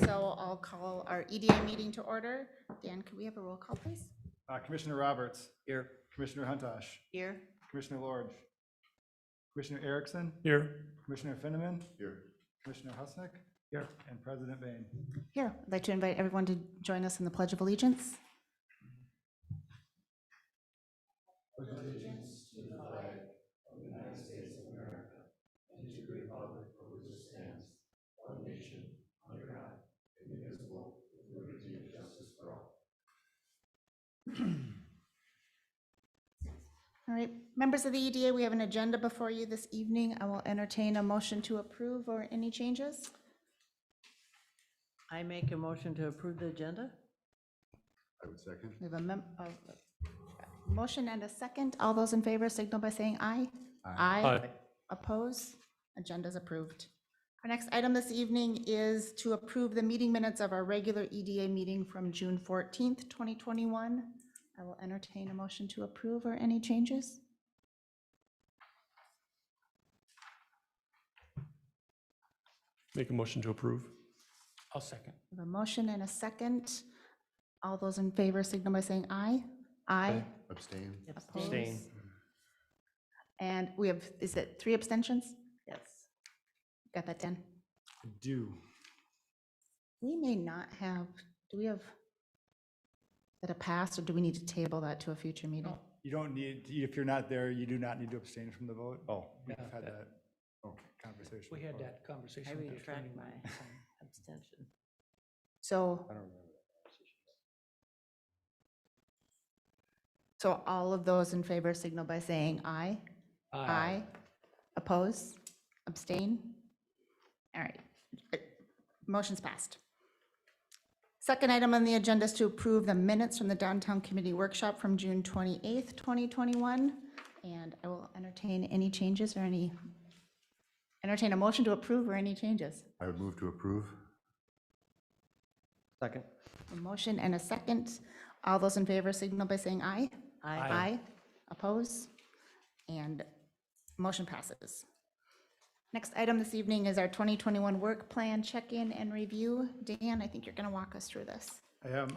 So I'll call our EDA meeting to order. Dan, could we have a roll call, please? Commissioner Roberts. Here. Commissioner Huntosh. Here. Commissioner Lorge. Commissioner Erickson. Here. Commissioner Finneman. Here. Commissioner Husnick. Here. And President Bain. Here. I'd like to invite everyone to join us in the Pledge of Allegiance. Pledge allegiance to the flag of the United States of America and to the republic for which it stands, one nation, under God, indivisible, with liberty and justice for all. All right, members of the EDA, we have an agenda before you this evening. I will entertain a motion to approve or any changes. I make a motion to approve the agenda. I would second. We have a motion and a second. All those in favor signal by saying aye. Aye. Oppose? Agenda's approved. Our next item this evening is to approve the meeting minutes of our regular EDA meeting from June 14th, 2021. I will entertain a motion to approve or any changes. Make a motion to approve. I'll second. We have a motion and a second. All those in favor signal by saying aye. Aye. Abstain. Oppose? And we have, is it 3 abstentions? Yes. Got that, Dan? I do. We may not have, do we have that a pass, or do we need to table that to a future meeting? You don't need, if you're not there, you do not need to abstain from the vote. Oh. We've yeah, had that- that conversation. We had before. that conversation. I with the retract attorney. my abstention. So, I don't remember that conversation. so all of those in favor signal by saying aye. Aye. Oppose? Abstain? All right. Motion's passed. Second item on the agenda is to approve the minutes from the Downtown Committee Workshop from June 28th, 2021. And I will entertain any changes or entertain a motion to approve or any changes. I would move to approve. Second. A motion and a second. All those in favor signal by saying aye. Aye. Oppose? And motion passes. Next item this evening is our 2021 work plan check-in and review. Dan, I think you're going to walk us through this. I am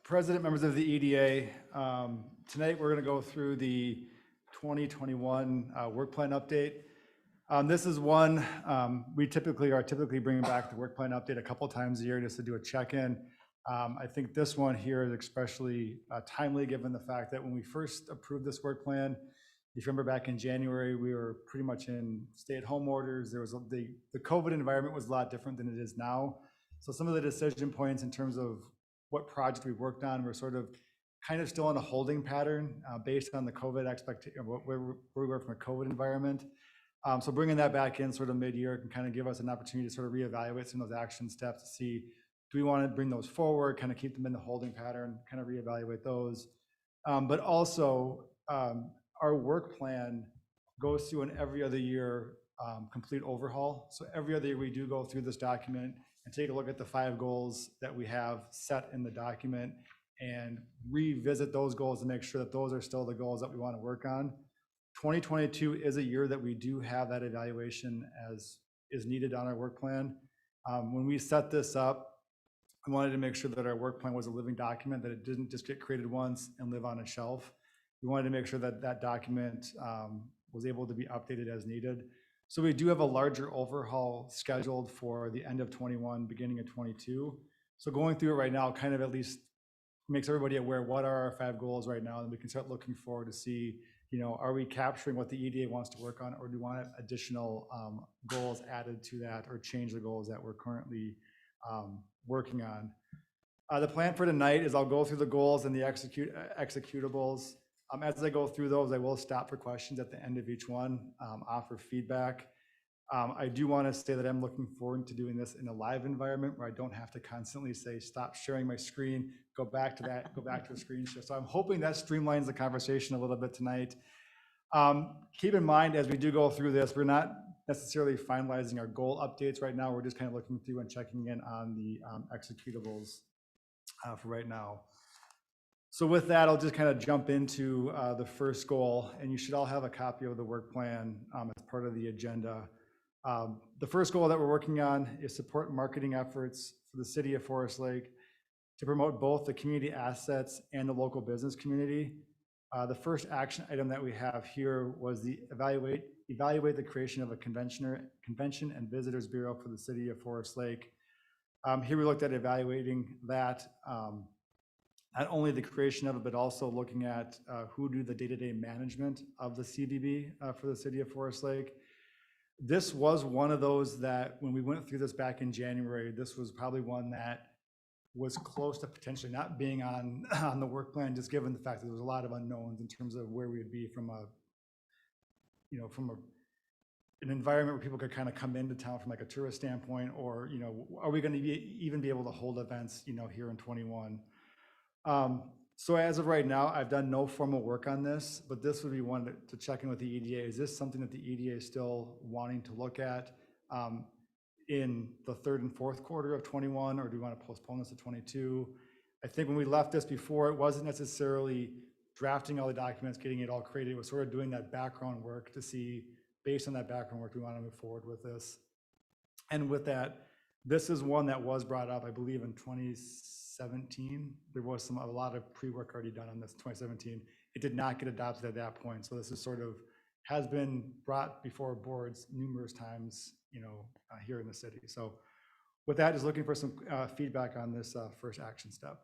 President, members of the EDA. Tonight, we're going to go through the 2021 work plan update. This is one we typically bringing back the work plan update a couple times a year just to do a check-in. I think this one here is especially timely given the fact that when we first approved this work plan, if you remember back in January, we were pretty much in stay-at-home orders. There was the COVID environment was a lot different than it is now. So some of the decision points in terms of what project we worked on were sort of kind of still in a holding pattern based on the COVID expectation, where we were from a COVID environment. So bringing that back in sort of mid-year can kind of give us an opportunity to sort of reevaluate some of those action steps to see, do we want to bring those forward, kind of keep them in the holding pattern, kind of reevaluate those. But also, our work plan goes through an every other year complete overhaul. So every other year we do go through this document and take a look at the 5 goals that we have set in the document and revisit those goals to make sure that those are still the goals that we want to work on. 2022 is a year that we do have that evaluation as is needed on our work plan. When we set this up, I wanted to make sure that our work plan was a living document, that it didn't just get created once and live on a shelf. We wanted to make sure that that document was able to be updated as needed. So we do have a larger overhaul scheduled for the end of 21, beginning of 22. So going through it right now kind of at least makes everybody aware what are our 5 goals right now, and we can start looking forward to see, are we capturing what the EDA wants to work on, or do we want additional goals added to that, or change the goals that we're currently working on. The plan for tonight is I'll go through the goals and the executables. As I go through those, I will stop for questions at the end of each one, offer feedback. I do want to say that I'm looking forward to doing this in a live environment where I don't have to constantly say, stop sharing my screen, go back to that, go back to a screen share. So I'm hoping that streamlines the conversation a little bit tonight. Keep in mind, as we do go through this, we're not necessarily finalizing our goal updates right now. We're just kind of looking through and checking in on the executables for right now. So with that, I'll just kind of jump into the first goal, and you should all have a copy of the work plan as part of the agenda. The first goal that we're working on is support marketing efforts for the city of Forest Lake to promote both the community assets and the local business community. The first action item that we have here was the evaluate the creation of a convention and visitors bureau for the city of Forest Lake. Here we looked at evaluating that, not only the creation of it, but also looking at who do the day-to-day management of the CVB for the city of Forest Lake. This was one of those that when we went through this back in January, this was probably one that was close to potentially not being on the work plan, just given the fact that there was a lot of unknowns in terms of where we would be from an environment where people could kind of come into town from like a tourist standpoint, or, are we going to even be able to hold events, here in 21? So as of right now, I've done no formal work on this, but this would be one to check in with the EDA. Is this something that the EDA is still wanting to look at in the third and fourth quarter of 21, or do we want to postpone this to 22? I think when we left this before, it wasn't necessarily drafting all the documents, getting it all created. It was sort of doing that background work to see, based on that background work, we want to move forward with this. And with that, this is one that was brought up, I believe, in 2017. There was a lot of pre-work already done on this in 2017. It did not get adopted at that point. So this is has been brought before boards numerous times, here in the city. So with that, is looking for some feedback on this first action step.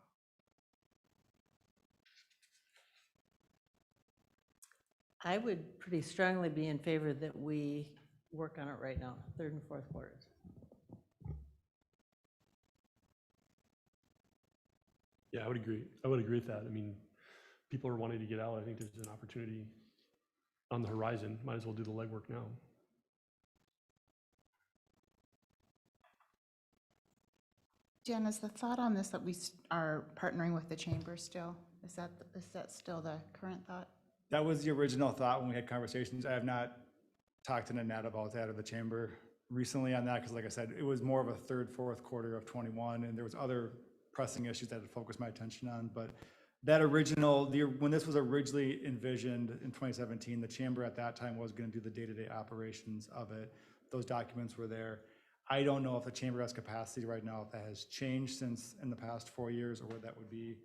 I would pretty strongly be in favor that we work on it right now, third and fourth quarters. Yeah, I would agree. I would agree with that. I mean, people are wanting to get out. I think there's an opportunity on the horizon. Might as well do the legwork now. Jen, is the thought on this that we are partnering with the chamber still? Is that still the current thought? That was the original thought when we had conversations. I have not talked to Nanette about that or the chamber recently on that, because like I said, it was more of a third, fourth quarter of 21, and there was other pressing issues that had focused my attention on. But that when this was originally envisioned in 2017, the chamber at that time was going to do the day-to-day operations of it. Those documents were there. I don't know if the chamber has capacity right now, if that has changed since in the past 4 years, or what that would be.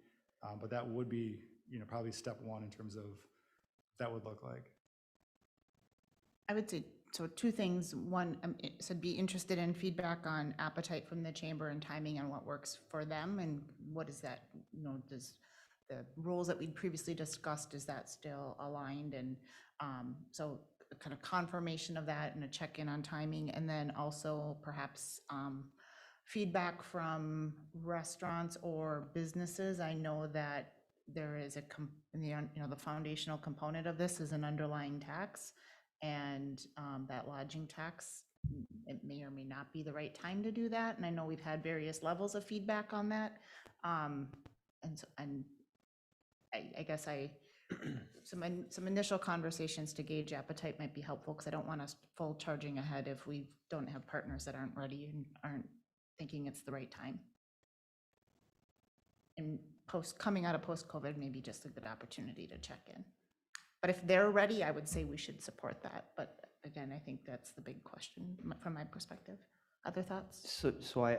But that would be, probably step one in terms of what that would look like. I would say, so two things. One, so be interested in feedback on appetite from the chamber and timing on what works for them, and what is that, does the rules that we'd previously discussed, is that still aligned? And so kind of confirmation of that and a check-in on timing, and then also perhaps feedback from restaurants or businesses. I know that there is the foundational component of this is an underlying tax, and that lodging tax, it may or may not be the right time to do that. And I know we've had various levels of feedback on that. And I guess some initial conversations to gauge appetite might be helpful, because I don't want us full charging ahead if we don't have partners that aren't ready and aren't thinking it's the right time. And coming out of post-COVID, maybe just a good opportunity to check in. But if they're ready, I would say we should support that. But again, I think that's the big question from my perspective. Other thoughts? So I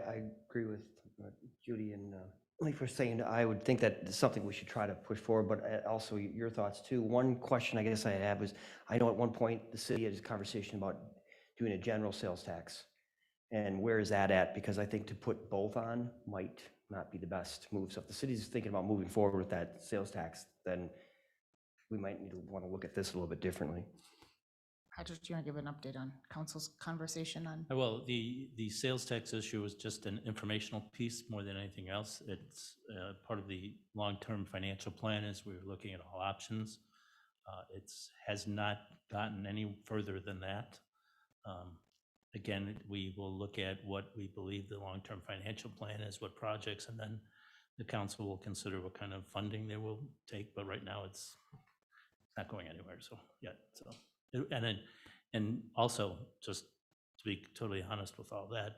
agree with what Judy and Leif were saying. I would think that it's something we should try to push forward, but also your thoughts too. One question I guess I have was, I know at one point the city had a conversation about doing a general sales tax. And where is that at? Because I think to put both on might not be the best move. So if the city's thinking about moving forward with that sales tax, then we might need to want to look at this a little bit differently. Patrick, do you want to give an update on council's conversation on? Well, the sales tax issue is just an informational piece more than anything else. It's part of the long-term financial plan as we're looking at all options. It has not gotten any further than that. Again, we will look at what we believe the long-term financial plan is, what projects, and then the council will consider what kind of funding they will take. But right now it's not going anywhere, so yet. So, and also, just to be totally honest with all that,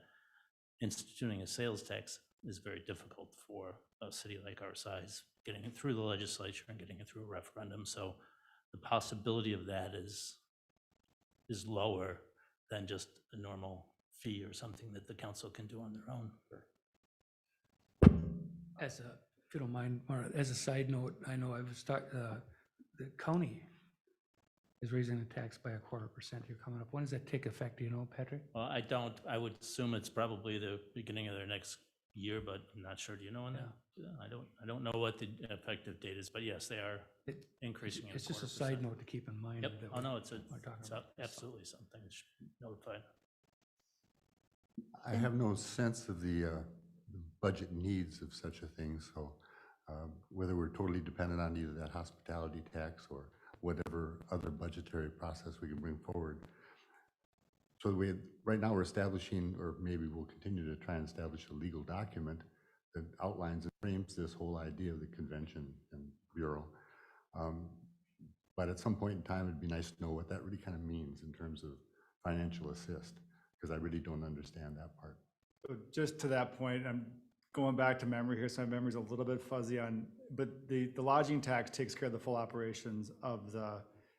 instituting a sales tax is very difficult for a city like our size, getting it through the legislature and getting it through a referendum. So the possibility of that is lower than just a normal fee or something that the council can do on their own. As a, if you don't mind, Mara, as a side note, I know the county is raising the tax by 0.25% here coming up. When does that take effect? Do you know, Patrick? Well, I would assume it's probably the beginning of their next year, but I'm not sure. Do you know when that? Yeah, I don't know what the effective date is, but yes, they are increasing it. It's just a side note to keep in mind. Yep. that Oh, no, it's we're talking about. absolutely something that should be notified. I have no sense of the budget needs of such a thing, so whether we're totally dependent on either that hospitality tax or whatever other budgetary process we can bring forward. So right now we're establishing, or maybe we'll continue to try and establish a legal document that outlines and frames this whole idea of the convention and bureau. But at some point in time, it'd be nice to know what that really kind of means in terms of financial assist, because I really don't understand that part. So just to that point, I'm going back to memory here, so my memory's a little bit fuzzy on, but the lodging tax takes care of the full operations of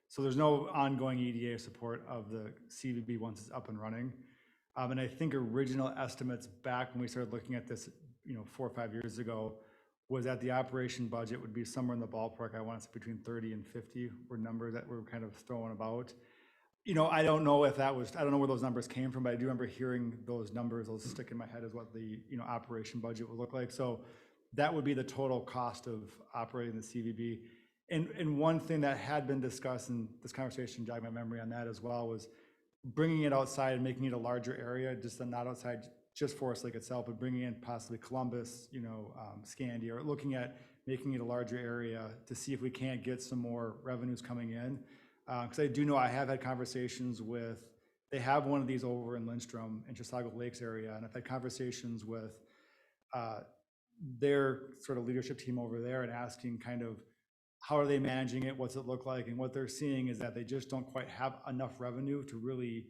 so there's no ongoing EDA support of the CVB once it's up and running. And I think original estimates back when we started looking at this, 4 or 5 years ago, was that the operation budget would be somewhere in the ballpark, I want to say between 30 and 50 were numbers that were kind of throwing about. I don't know if that was, I don't know where those numbers came from, but I do remember hearing those numbers. Those stick in my head as what the, operation budget would look like. So that would be the total cost of operating the CVB. And one thing that had been discussed, and this conversation jogged my memory on that as well, was bringing it outside and making it a larger area, just not outside just Forest Lake itself, but bringing in possibly Columbus, Scandia, or looking at making it a larger area to see if we can't get some more revenues coming in. Because I do know I have had conversations with, they have one of these over in Lindstrom and Chisago Lakes area, and I've had conversations with their sort of leadership team over there and asking kind of how are they managing it, what's it look like, and what they're seeing is that they just don't quite have enough revenue to really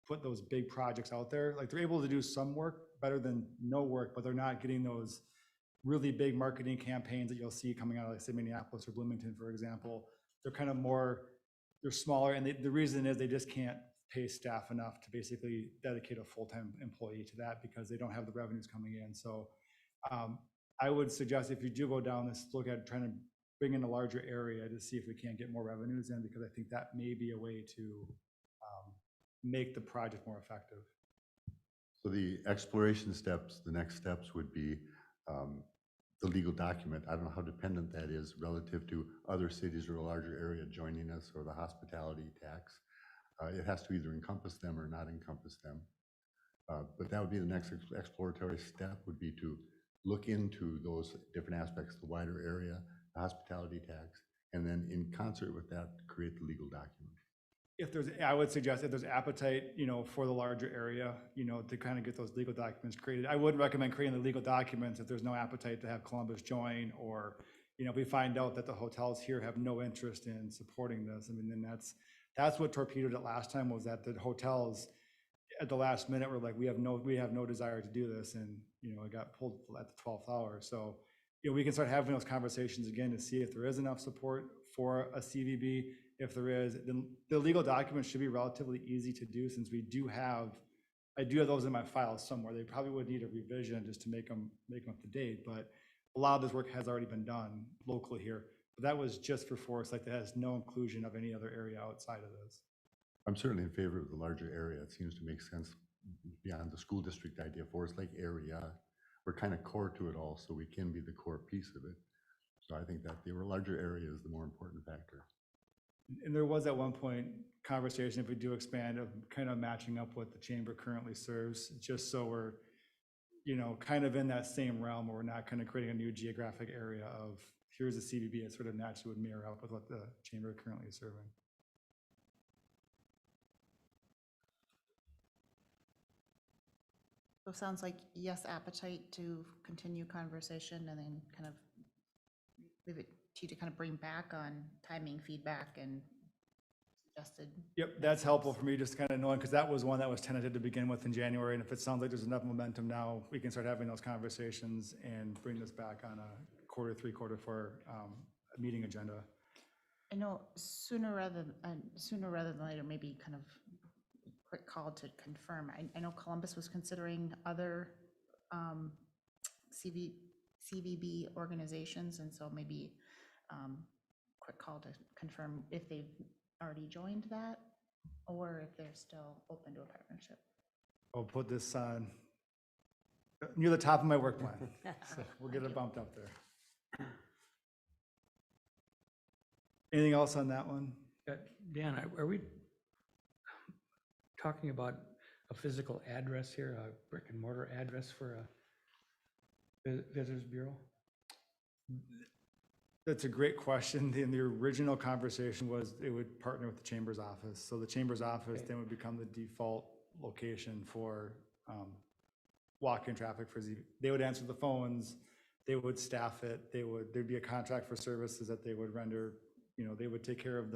put those big projects out there. Like they're able to do some work better than no work, but they're not getting those really big marketing campaigns that you'll see coming out of, like, say, Minneapolis or Bloomington, for example. They're kind of more, they're smaller, and the reason is they just can't pay staff enough to basically dedicate a full-time employee to that because they don't have the revenues coming in. So I would suggest if you do go down this, look at trying to bring in a larger area to see if we can't get more revenues in, because I think that may be a way to make the project more effective. So the exploration steps, the next steps would be the legal document. I don't know how dependent that is relative to other cities or a larger area joining us, or the hospitality tax. It has to either encompass them or not encompass them. But that would be the next exploratory step, would be to look into those different aspects, the wider area, the hospitality tax, and then in concert with that, create the legal document. If there's, I would suggest if there's appetite, for the larger area, to kind of get those legal documents created. I wouldn't recommend creating the legal documents if there's no appetite to have Columbus join, or, if we find out that the hotels here have no interest in supporting this. I mean, then that's what torpedoed it last time, was that the hotels at the last minute were like, we have no desire to do this. And, it got pulled at the 12th hour. So, we can start having those conversations again to see if there is enough support for a CVB. If there is, then the legal documents should be relatively easy to do, since I do have those in my files somewhere. They probably would need a revision just to make them up to date, but a lot of this work has already been done locally here. But that was just for Forest Lake. That has no inclusion of any other area outside of this. I'm certainly in favor of the larger area. It seems to make sense beyond the school district idea. Forest Lake area, we're kind of core to it all, so we can be the core piece of it. So I think that the larger area is the more important factor. And there was at one point conversation, if we do expand, of kind of matching up what the chamber currently serves, just so we're, kind of in that same realm where we're not kind of creating a new geographic area of here's a CVB that sort of naturally would mirror up with what the chamber currently is serving. So it sounds like yes, appetite to continue conversation, and then kind of leave it to you to kind of bring back on timing, feedback, and suggested. Yep, that's helpful for me, just kind of knowing, because that was one that was tentative to begin with in January. And if it sounds like there's enough momentum now, we can start having those conversations and bring this back on a quarter 4 meeting agenda. I know sooner rather than later, maybe kind of quick call to confirm. I know Columbus was considering other CVB organizations, and so maybe quick call to confirm if they've already joined that or if they're still open to a partnership. I'll put this on near the top of my work plan. So we'll get it bumped up there. Anything else on that one? Dan, are we talking about a physical address here, a brick and mortar address for a Visitors Bureau? That's a great question. The original conversation was it would partner with the Chamber's office. So the Chamber's office then would become the default location for walk-in traffic for Z. They would answer the phones, they would staff it, there'd be a contract for services that they would render. You know, they would take care of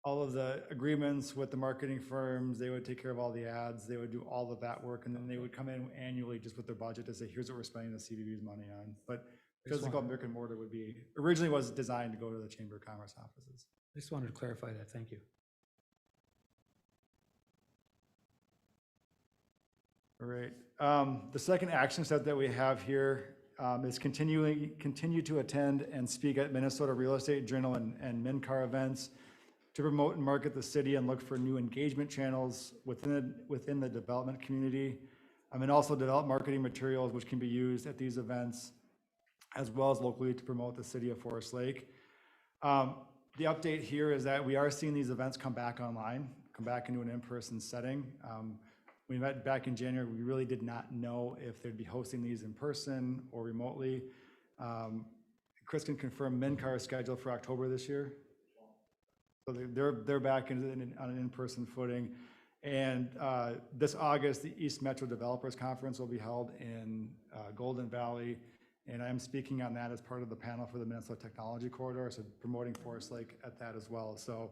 all of the agreements with the marketing firms, they would take care of all the ads, they would do all of that work, and then they would come in annually just with their budget to say, here's what we're spending the CVB's money on. But physical brick and mortar would be, originally was designed to go to the Chamber of Commerce offices. I just wanted to clarify that. Thank you. All right. The second action step that we have here is continue to attend and speak at Minnesota Real Estate Journal and MNCAR events to promote and market the city and look for new engagement channels within the development community, and also develop marketing materials which can be used at these events, as well as locally to promote the city of Forest Lake. The update here is that we are seeing these events come back online, come back into an in-person setting. We met back in January. We really did not know if they'd be hosting these in person or remotely. Chris can confirm MNCAR is scheduled for October this year. So they're back on an in-person footing. And this August, the East Metro Developers Conference will be held in Golden Valley. And I'm speaking on that as part of the panel for the Minnesota Technology Corridor, so promoting Forest Lake at that as well. So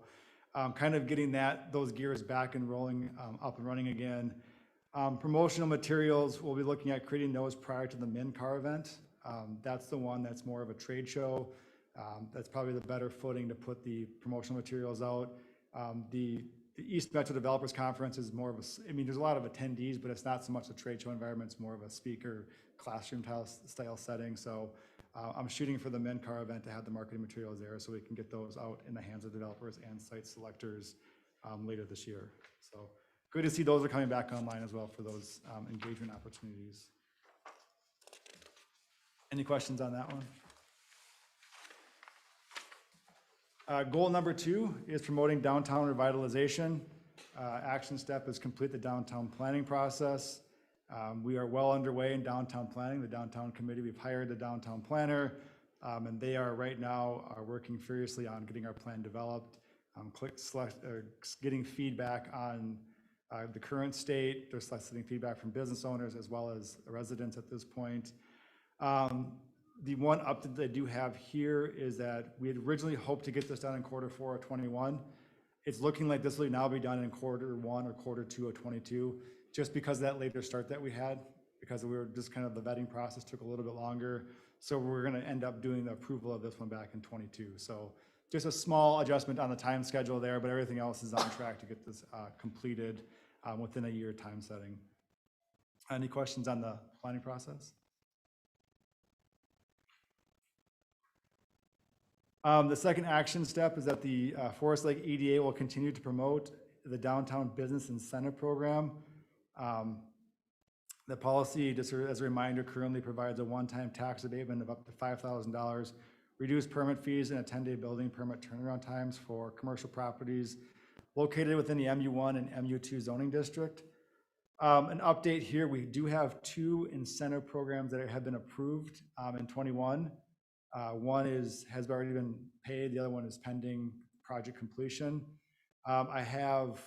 kind of getting those gears back and rolling, up and running again. Promotional materials, we'll be looking at creating those prior to the MNCAR event. That's the one that's more of a trade show. That's probably the better footing to put the promotional materials out. The East Metro Developers Conference is more of a, I mean, there's a lot of attendees, but it's not so much a trade show environment, it's more of a speaker classroom style setting. So I'm shooting for the MNCAR event to have the marketing materials there so we can get those out in the hands of developers and site selectors later this year. So good to see those are coming back online as well for those engagement opportunities. Any questions on that one? Goal number 2 is promoting downtown revitalization. Action step is complete the downtown planning process. We are well underway in downtown planning. The downtown committee, we've hired the downtown planner, and they are right now working furiously on getting our plan developed, getting feedback on the current state. They're soliciting feedback from business owners as well as residents at this point. The one update I do have here is that we had originally hoped to get this done in Q4 of 21. It's looking like this will now be done in Q1 or Q2 of 22, just because of that later start that we had, because we were just kind of the vetting process took a little bit longer. So we're going to end up doing the approval of this one back in 22. So just a small adjustment on the time schedule there, but everything else is on track to get this completed within a year time setting. Any questions on the planning process? The second action step is that the Forest Lake EDA will continue to promote the Downtown Business Incentive Program. The policy, just as a reminder, currently provides a one-time tax abatement of up to $5,000, reduced permit fees, and a 10-day building permit turnaround times for commercial properties located within the MU1 and MU2 zoning district. An update here, we do have 2 incentive programs that have been approved in 21. One has already been paid, the other one is pending project completion. I have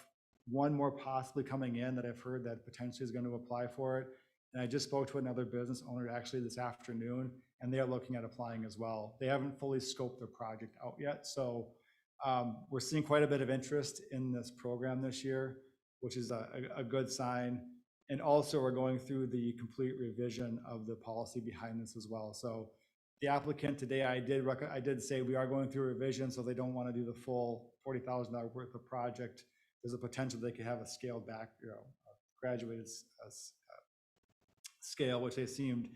one more possibly coming in that I've heard that potentially is going to apply for it. And I just spoke to another business owner actually this afternoon, and they are looking at applying as well. They haven't fully scoped their project out yet. So we're seeing quite a bit of interest in this program this year, which is a good sign. And also we're going through the complete revision of the policy behind this as well. So the applicant today, I did say we are going through a revision, so they don't want to do the full $40,000 worth of project. there's a potential they could have a scaled back, graduated scale, which they seemed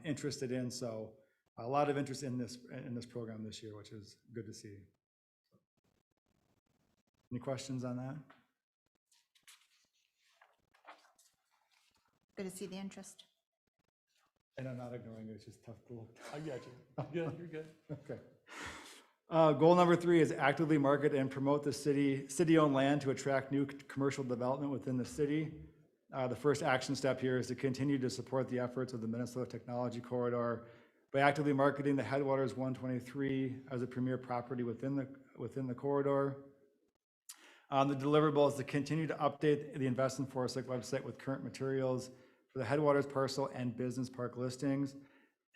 interested in. So a lot of interest in this program this year, which is good to see. Any questions on that? Good to see the interest. And I'm not ignoring it, it's just tough to look. I got you. Good, you're good. Okay. Goal number 3 is actively market and promote the city-owned land to attract new commercial development within the city. The first action step here is to continue to support the efforts of the Minnesota Technology Corridor by actively marketing the Headwaters 123 as a premier property within the corridor. The deliverable is to continue to update the Invest in Forest Lake website with current materials for the Headwaters parcel and business park listings,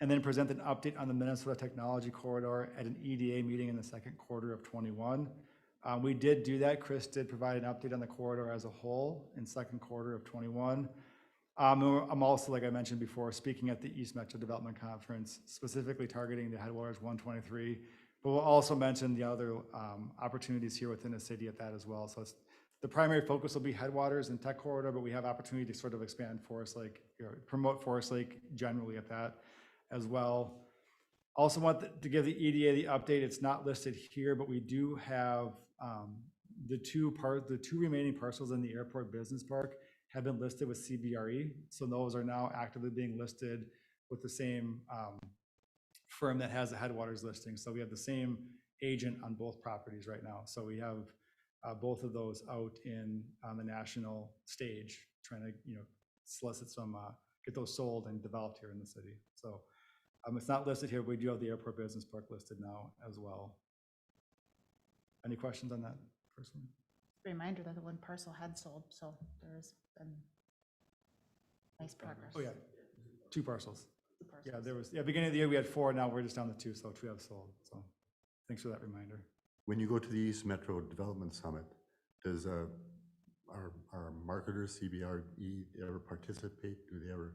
and then present an update on the Minnesota Technology Corridor at an EDA meeting in the second quarter of 21. We did do that. Chris did provide an update on the corridor as a whole in second quarter of 21. I'm also, like I mentioned before, speaking at the East Metro Development Conference, specifically targeting the Headwaters 123, but we'll also mention the other opportunities here within the city at that as well. So the primary focus will be Headwaters and Tech Corridor, but we have opportunity to sort of expand Forest Lake, promote Forest Lake generally at that as well. Also want to give the EDA the update. It's not listed here, but we do have the two remaining parcels in the airport business park have been listed with CBRE. So those are now actively being listed with the same firm that has the Headwaters listing. So we have the same agent on both properties right now. So we have both of those out on the national stage, trying to solicit some, get those sold and developed here in the city. So it's not listed here, but we do have the airport business park listed now as well. Any questions on that person? Reminder that the one parcel had sold, so there's been nice progress. Oh yeah, 2 parcels. 2 parcels. Yeah, there was, beginning of the year we had 4, now we're just down to 2, so 2 have sold. So thanks for that reminder. When you go to the East Metro Development Summit, does our marketers, CBRE, ever participate? Do they ever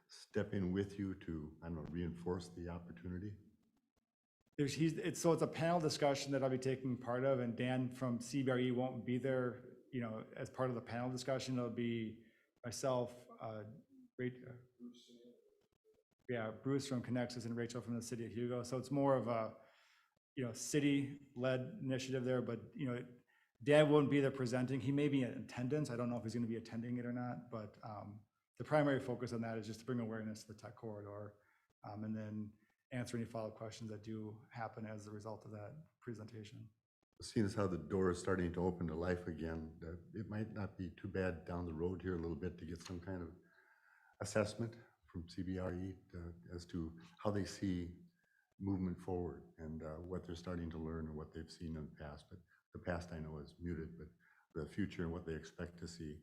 step in with you to, I don't know, reinforce the opportunity? It's a panel discussion that I'll be taking part of, and Dan from CBRE won't be there, as part of the panel discussion. It'll be myself, Bruce from Connexus and Rachel from the city of Hugo. So it's more of a, city-led initiative there, but, Dan won't be there presenting. He may be in attendance. I don't know if he's going to be attending it or not, but the primary focus on that is just to bring awareness to the Tech Corridor, and then answer any follow-up questions that do happen as a result of that presentation. Seeing as how the door is starting to open to life again, it might not be too bad down the road here a little bit to get some kind of assessment from CBRE as to how they see movement forward and what they're starting to learn and what they've seen in the past. But the past I know is muted, but the future and what they expect to see.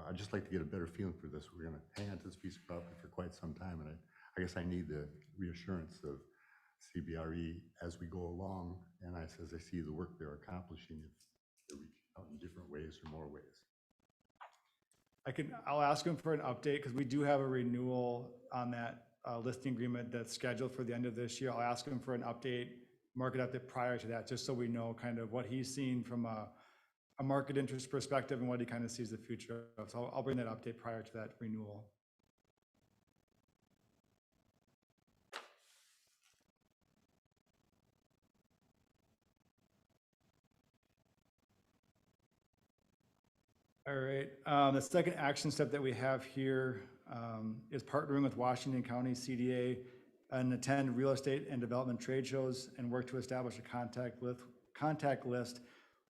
I'd just like to get a better feeling for this. We're going to hang on to this piece of property for quite some time, and I guess I need the reassurance of CBRE as we go along, and as I see the work they're accomplishing, if they're reaching out in different ways or more ways. I'll ask them for an update because we do have a renewal on that listing agreement that's scheduled for the end of this year. I'll ask him for an update, market update prior to that, just so we know kind of what he's seen from a market interest perspective and what he kind of sees the future of. So I'll bring that update prior to that renewal. All right, the second action step that we have here is partnering with Washington County CDA and attend real estate and development trade shows and work to establish a contact list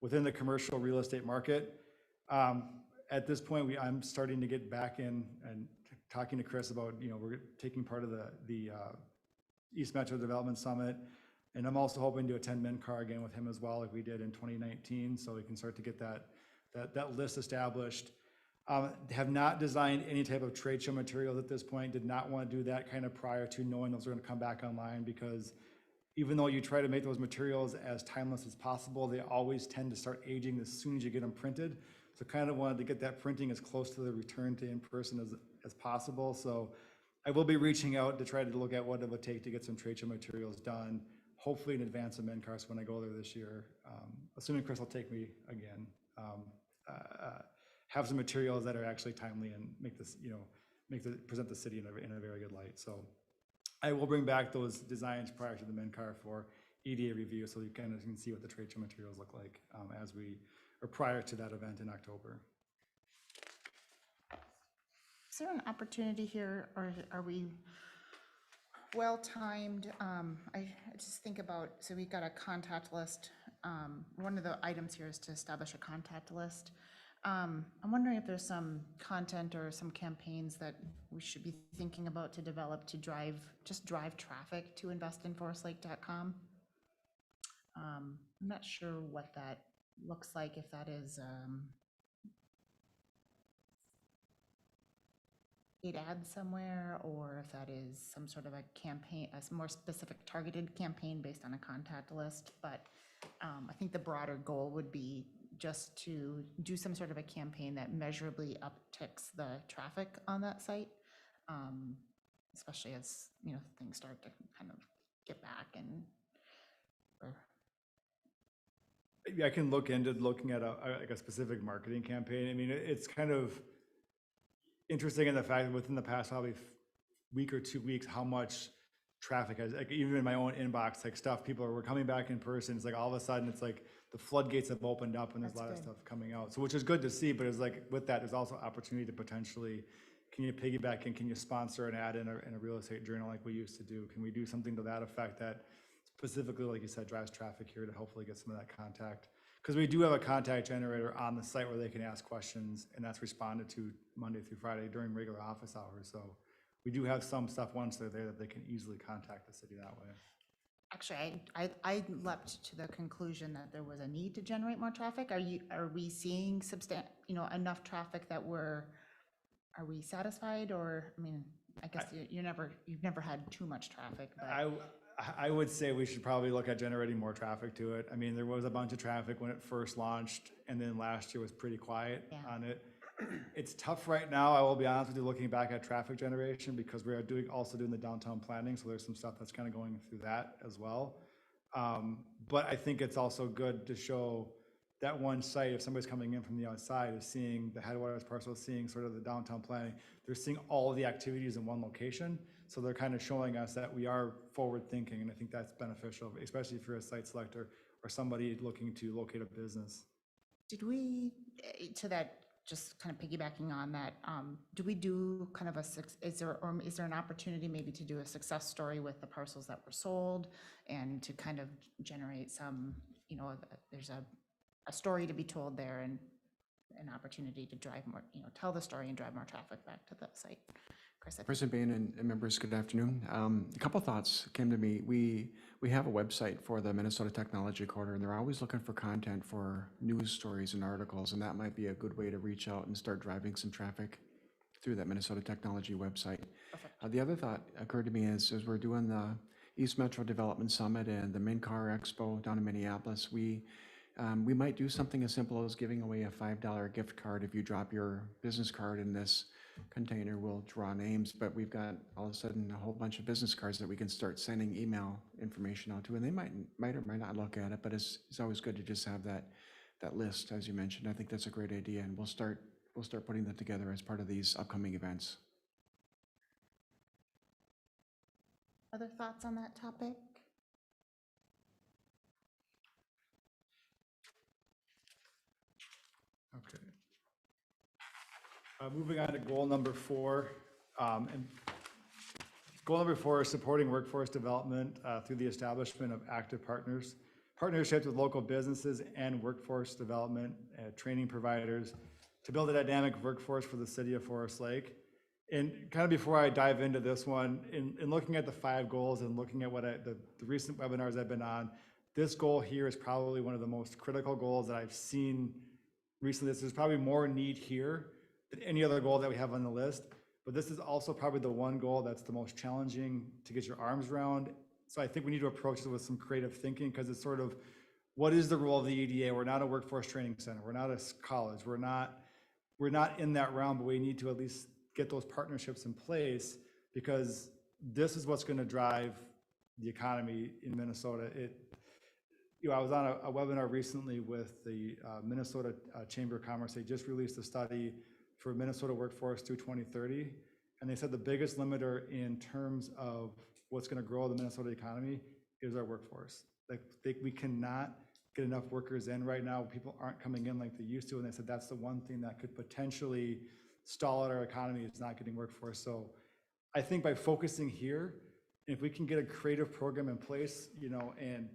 within the commercial real estate market. At this point, I'm starting to get back in and talking to Chris about, we're taking part of the East Metro Development Summit. And I'm also hoping to attend MNCAR again with him as well, like we did in 2019, so we can start to get that list established. Have not designed any type of trade show materials at this point, did not want to do that kind of prior to knowing those are going to come back online, because even though you try to make those materials as timeless as possible, they always tend to start aging as soon as you get them printed. So kind of wanted to get that printing as close to the return to in-person as possible. So I will be reaching out to try to look at what it would take to get some trade show materials done, hopefully in advance of MNCAR when I go there this year, assuming Chris will take me again. have some materials that are actually timely and make this, present the city in a very good light. So I will bring back those designs prior to the MNCAR for EDA review, so you kind of can see what the trade show materials look like prior to that event in October. Is there an opportunity here, or are we well-timed? I just think about, so we got a contact list. One of the items here is to establish a contact list. I'm wondering if there's some content or some campaigns that we should be thinking about to develop to drive traffic to investinforestlake.com. I'm not sure what that looks like, if that is paid ad somewhere, or if that is some sort of a campaign, a more specific targeted campaign based on a contact list. But I think the broader goal would be just to do some sort of a campaign that measurably upticks the traffic on that site, especially as, things start to kind of get back and, I can look into looking at a specific marketing campaign. I mean, it's kind of interesting in the fact that within the past probably week or 2 weeks, how much traffic has, like, even in my own inbox, like stuff, we're coming back in person. It's like all of a sudden it's like the floodgates have opened up and there's a lot of stuff coming out. So, which is good to see, but it's like with that, there's also opportunity to potentially, can you piggyback and can you sponsor an ad in a real estate journal like we used to do? Can we do something to that effect that specifically, like you said, drives traffic here to hopefully get some of that contact? Because we do have a contact generator on the site where they can ask questions, and that's responded to Monday through Friday during regular office hours. So we do have some stuff once they're there that they can easily contact the city that way. actually, I leapt to the conclusion that there was a need to generate more traffic. Are we seeing enough traffic that are we satisfied? Or, I mean, I guess you've never had too much traffic, but. I would say we should probably look at generating more traffic to it. I mean, there was a bunch of traffic when it first launched, and then last year was pretty quiet on it. It's tough right now, I will be honest with you, looking back at traffic generation, because we are also doing the downtown planning, so there's some stuff that's kind of going through that as well. But I think it's also good to show that one site, if somebody's coming in from the outside, is seeing the headwaters parcel, seeing sort of the downtown planning, they're seeing all of the activities in one location. So they're kind of showing us that we are forward thinking, and I think that's beneficial, especially if you're a site selector or somebody looking to locate a business. Did we, to that, just kind of piggybacking on that, do we do kind of is there an opportunity maybe to do a success story with the parcels that were sold, and to kind of generate some, there's a story to be told there, and an opportunity to drive more, tell the story and drive more traffic back to the site? Chris, President Bain and members, good afternoon. A couple thoughts came to me. We have a website for the Minnesota Technology Quarter, and they're always looking for content for news stories and articles, and that might be a good way to reach out and start driving some traffic through that Minnesota Technology website. The other thought occurred to me is, as we're doing the East Metro Development Summit and the MNCAR Expo down in Minneapolis, we might do something as simple as giving away a $5 gift card. If you drop your business card in this container, we'll draw names, but we've got all of a sudden a whole bunch of business cards that we can start sending email information out to, and they might or might not look at it, but it's always good to just have that list, as you mentioned. I think that's a great idea, and we'll start putting that together as part of these upcoming events. Other thoughts on that topic? Okay. Moving on to goal number 4. And goal number 4 is supporting workforce development through the establishment of active partnerships with local businesses and workforce development training providers to build a dynamic workforce for the city of Forest Lake. And kind of before I dive into this one, in looking at the 5 goals and looking at what the recent webinars I've been on, this goal here is probably one of the most critical goals that I've seen recently. There's probably more need here than any other goal that we have on the list, but this is also probably the one goal that's the most challenging to get your arms around. So I think we need to approach it with some creative thinking, because it's sort of, what is the role of the EDA? We're not a workforce training center. We're not a college. We're not in that realm, but we need to at least get those partnerships in place, because this is what's going to drive the economy in Minnesota. I was on a webinar recently with the Minnesota Chamber of Commerce. They just released a study for Minnesota workforce through 2030. And they said the biggest limiter in terms of what's going to grow the Minnesota economy is our workforce. Like we cannot get enough workers in right now. People aren't coming in like they used to. And they said that's the one thing that could potentially stall out our economy is not getting workforce. So I think by focusing here, if we can get a creative program in place, and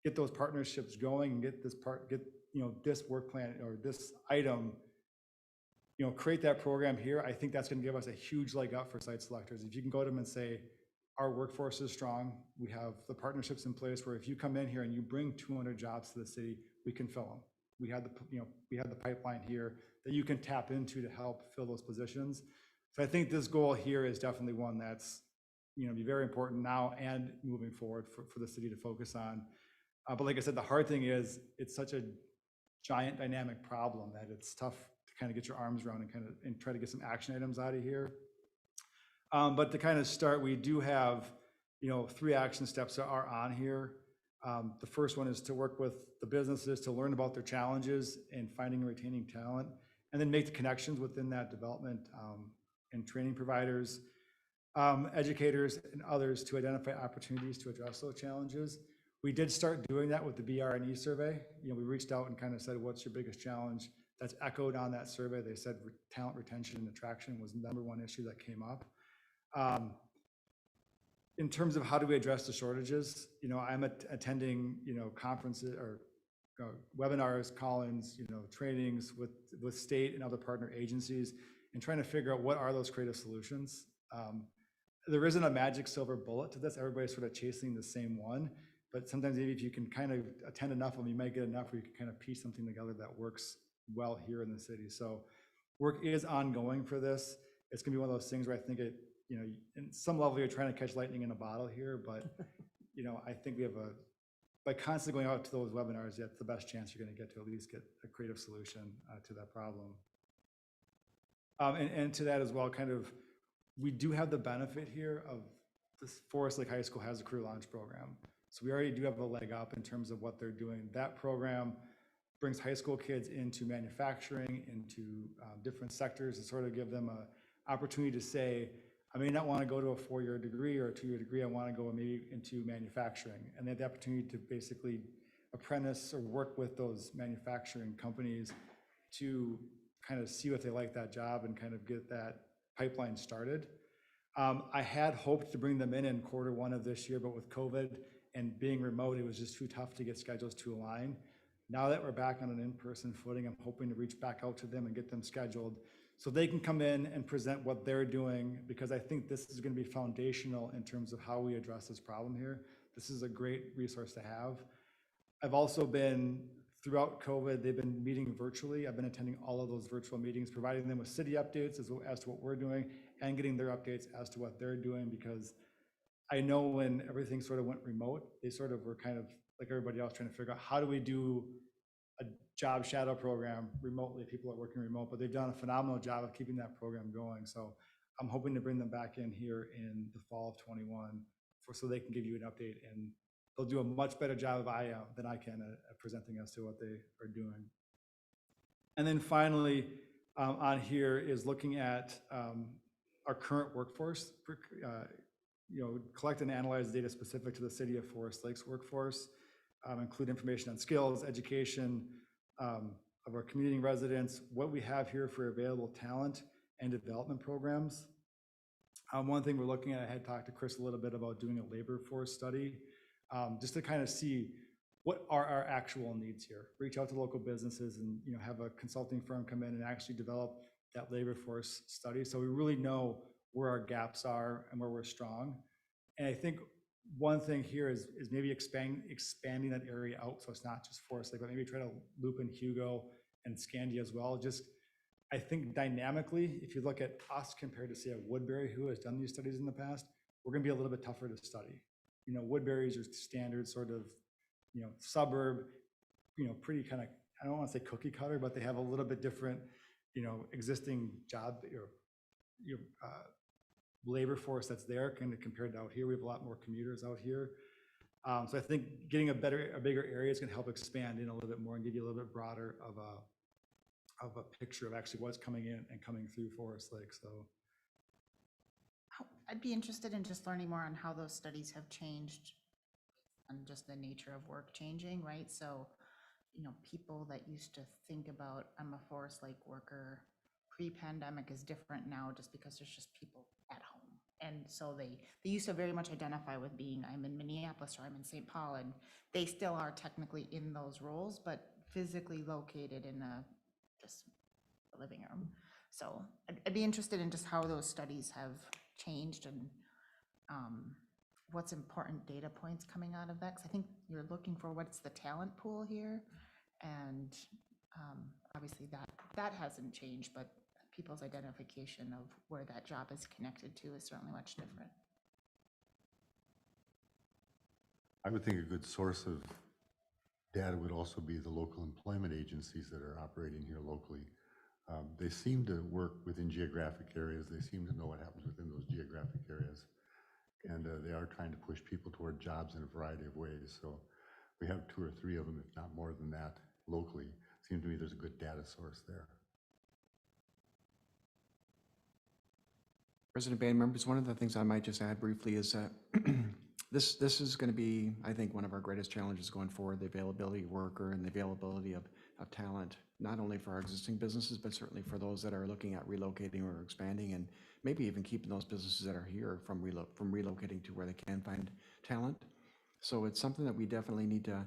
get those partnerships going and get this work plan or this item, create that program here, I think that's going to give us a huge leg up for site selectors. If you can go to them and say, our workforce is strong, we have the partnerships in place where if you come in here and you bring 200 jobs to the city, we can fill them. We had the pipeline here that you can tap into to help fill those positions. So I think this goal here is definitely one that's, be very important now and moving forward for the city to focus on. But like I said, the hard thing is it's such a giant dynamic problem that it's tough to kind of get your arms around and try to get some action items out of here. But to kind of start, we do have, 3 action steps that are on here. The first one is to work with the businesses to learn about their challenges and finding and retaining talent, and then make the connections within that development and training providers, educators, and others to identify opportunities to address those challenges. We did start doing that with the BR&E survey. We reached out and kind of said, what's your biggest challenge? That's echoed on that survey. They said talent retention and attraction was the #1 issue that came up. In terms of how do we address the shortages, I'm attending, conferences or webinars, call-ins, trainings with state and other partner agencies and trying to figure out what are those creative solutions. There isn't a magic silver bullet to this. Everybody's sort of chasing the same one. But sometimes maybe if you can kind of attend enough of them, you might get enough where you can kind of piece something together that works well here in the city. So work is ongoing for this. It's gonna be one of those things where I think it, in some level you're trying to catch lightning in a bottle here, but I think we have by constantly going out to those webinars, that's the best chance you're gonna get to at least get a creative solution to that problem. And to that as well, kind of, we do have the benefit here of this Forest Lake High School has a career launch program. So we already do have a leg up in terms of what they're doing. That program brings high school kids into manufacturing, into different sectors, to sort of give them an opportunity to say, I may not want to go to a 4-year degree or a 2-year degree, I want to go maybe into manufacturing. And they have the opportunity to basically apprentice or work with those manufacturing companies to kind of see if they like that job and kind of get that pipeline started. I had hoped to bring them in Q1 of this year, but with COVID and being remote, it was just too tough to get schedules to align. Now that we're back on an in-person footing, I'm hoping to reach back out to them and get them scheduled so they can come in and present what they're doing, because I think this is going to be foundational in terms of how we address this problem here. This is a great resource to have. I've also been, throughout COVID, they've been meeting virtually. I've been attending all of those virtual meetings, providing them with city updates as to what we're doing and getting their updates as to what they're doing, because I know when everything sort of went remote, they sort of were kind of like everybody else trying to figure out how do we do a job shadow program remotely. People are working remote, but they've done a phenomenal job of keeping that program going. So I'm hoping to bring them back in here in the fall of 21 so they can give you an update, and they'll do a much better job than I can at presenting as to what they are doing. And then finally, on here is looking at our current workforce, collect and analyze data specific to the city of Forest Lakes workforce, include information on skills, education of our community residents, what we have here for available talent and development programs. One thing we're looking at, I had talked to Chris a little bit about doing a labor force study, just to kind of see what are our actual needs here. Reach out to local businesses and have a consulting firm come in and actually develop that labor force study, so we really know where our gaps are and where we're strong. And I think one thing here is maybe expanding that area out, so it's not just Forest Lake, but maybe try to loop in Hugo and Scandia as well. Just, I think dynamically, if you look at us compared to, say, a Woodbury who has done these studies in the past, we're going to be a little bit tougher to study. Woodbury's your standard sort of, suburb, pretty kind of, I don't want to say cookie cutter, but they have a little bit different, existing job labor force that's there kind of compared to out here. We have a lot more commuters out here. So I think getting a bigger area is going to help expand in a little bit more and give you a little bit broader of a picture of actually what's coming in and coming through Forest Lake. So I'd be interested in just learning more on how those studies have changed and just the nature of work changing, right? So, people that used to think about, I'm a Forest Lake worker, pre-pandemic is different now just because there's just people at home. And so they used to very much identify with being, I'm in Minneapolis or I'm in St. Paul, and they still are technically in those roles, but physically located in just a living room. So I'd be interested in just how those studies have changed and what's important data points coming out of that. Because I think you're looking for what's the talent pool here. And obviously that hasn't changed, but people's identification of where that job is connected to is certainly much different. I would think a good source of data would also be the local employment agencies that are operating here locally. They seem to work within geographic areas. They seem to know what happens within those geographic areas. And they are trying to push people toward jobs in a variety of ways. So we have 2 or 3 of them, if not more than that, locally. It seems to me there's a good data source there. President Band, members, one of the things I might just add briefly is that this is going to be, I think, one of our greatest challenges going forward, the availability of worker and the availability of talent, not only for our existing businesses, but certainly for those that are looking at relocating or expanding, and maybe even keeping those businesses that are here from relocating to where they can find talent. So it's something that we definitely need to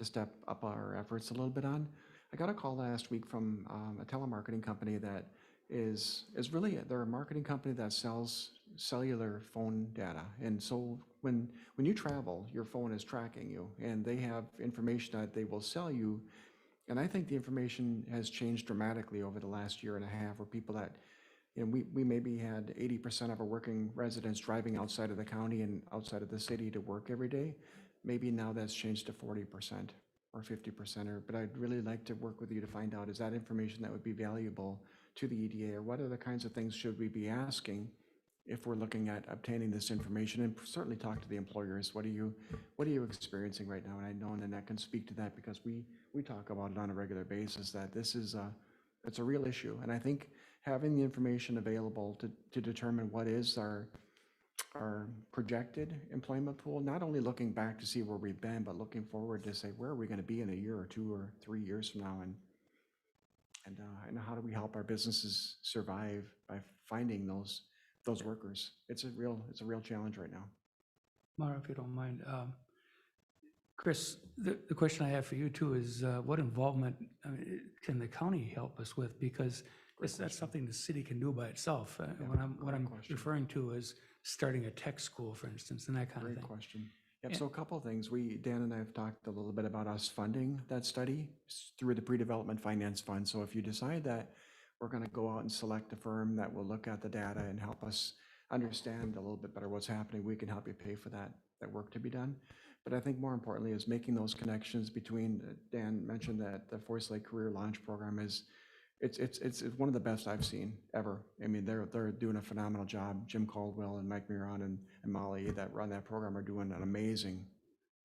step up our efforts a little bit on. I got a call last week from a telemarketing company that is really, they're a marketing company that sells cellular phone data. And so when you travel, your phone is tracking you, and they have information that they will sell you. And I think the information has changed dramatically over the last year and a half, where people that, we maybe had 80% of our working residents driving outside of the county and outside of the city to work every day. Maybe now that's changed to 40% or 50%, but I'd really like to work with you to find out, is that information that would be valuable to the EDA, or what other kinds of things should we be asking if we're looking at obtaining this information? And certainly talk to the employers. What are you experiencing right now? And I know Nanette can speak to that, because we talk about it on a regular basis, that this is it's a real issue. And I think having the information available to determine what is our projected employment pool, not only looking back to see where we've been, but looking forward to say, where are we going to be in a year or 2 or 3 years from now? And how do we help our businesses survive by finding those workers? It's a real challenge right now. Mara, if you don't mind, Chris, the question I have for you too is, what involvement can the county help us with? Because that's something the city can do by itself. What I'm referring to is starting a tech school, for instance, and that kind of thing. Great question. Yep. So a couple of things. Dan and I have talked a little bit about us funding that study through the Pre-Development Finance Fund. So if you decide that we're going to go out and select a firm that will look at the data and help us understand a little bit better what's happening, we can help you pay for that work to be done. But I think more importantly is making those connections between, Dan mentioned that the Forest Lake Career Launch Program is, it's one of the best I've seen ever. I mean, they're doing a phenomenal job. Jim Caldwell and Mike Miron and Molly that run that program are doing an amazing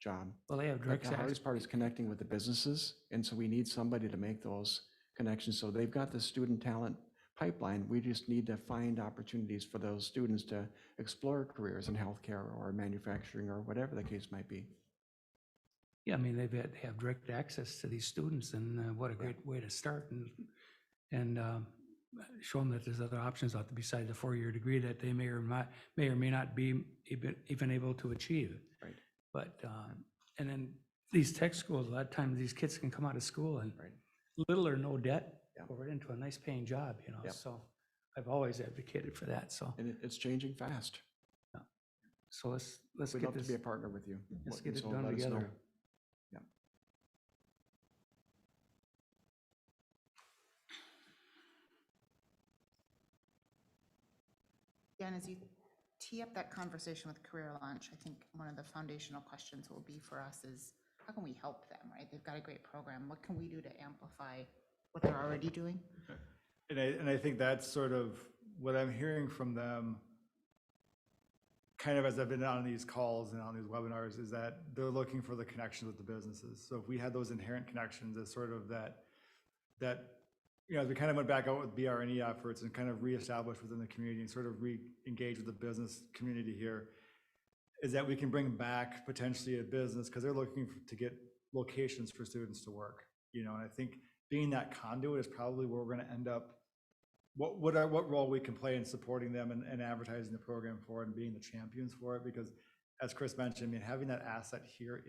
job. Well, they have direct The hardest part is connecting with the businesses, and so we need somebody to make those connections. So they've got the student talent pipeline. We just need to find opportunities for those students to explore careers in healthcare or manufacturing or whatever the case might be. Yeah, I mean, they have direct access to these students, and what a great way to start, and show them that there's other options out there besides the 4-year degree that they may or may not be even able to achieve. Right. But and then these tech schools, a lot of times these kids can come out of school and little or no debt, go right into a nice paying job, Yep. So I've always advocated for that. So And it's changing fast. so let's We'd get love this. to be a partner with you. Let's get it So done let us know. together. Yeah. Again, as you tee up that conversation with Career Launch, I think one of the foundational questions will be for us is, how can we help them, right? They've got a great program. What can we do to amplify what they're already doing? And I think that's sort of what I'm hearing from them kind of as I've been on these calls and on these webinars, is that they're looking for the connections with the businesses. So if we had those inherent connections as sort of that, you know, as we kind of went back out with BRNE efforts and kind of reestablished within the community and sort of re-engage with the business community here, is that we can bring back potentially a business because they're looking to get locations for students to work, you know, and I think being that conduit is probably where we're going to end up, what role we can play in supporting them and advertising the program for it and being the champions for it. Because as Chris mentioned, I mean, having that asset here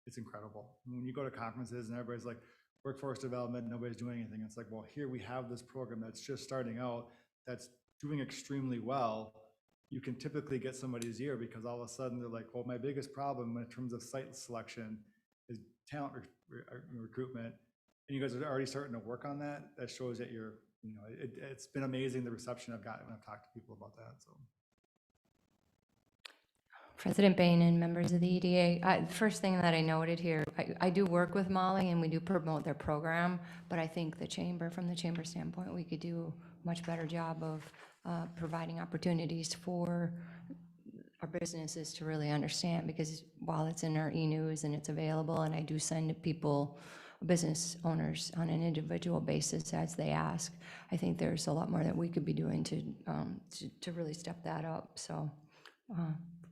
it's incredible. When you go to conferences and everybody's like, workforce development, nobody's doing anything. It's like, well, here we have this program that's just starting out, that's doing extremely well. You can typically get somebody's ear because all of a sudden they're like, well, my biggest problem in terms of site selection is talent recruitment. And you guys are already starting to work on that. That shows that you're, you know, it's been amazing the reception I've gotten when I've talked to people about that. So. President Bain and members of the EDA, first thing that I noted here, I do work with Molly and we do promote their program, but I think from the chamber standpoint, we could do a much better job of providing opportunities for our businesses to really understand, because while it's in our e-news and it's available, and I do send people, business owners, on an individual basis as they ask, I think there's a lot more that we could be doing to really step that up. So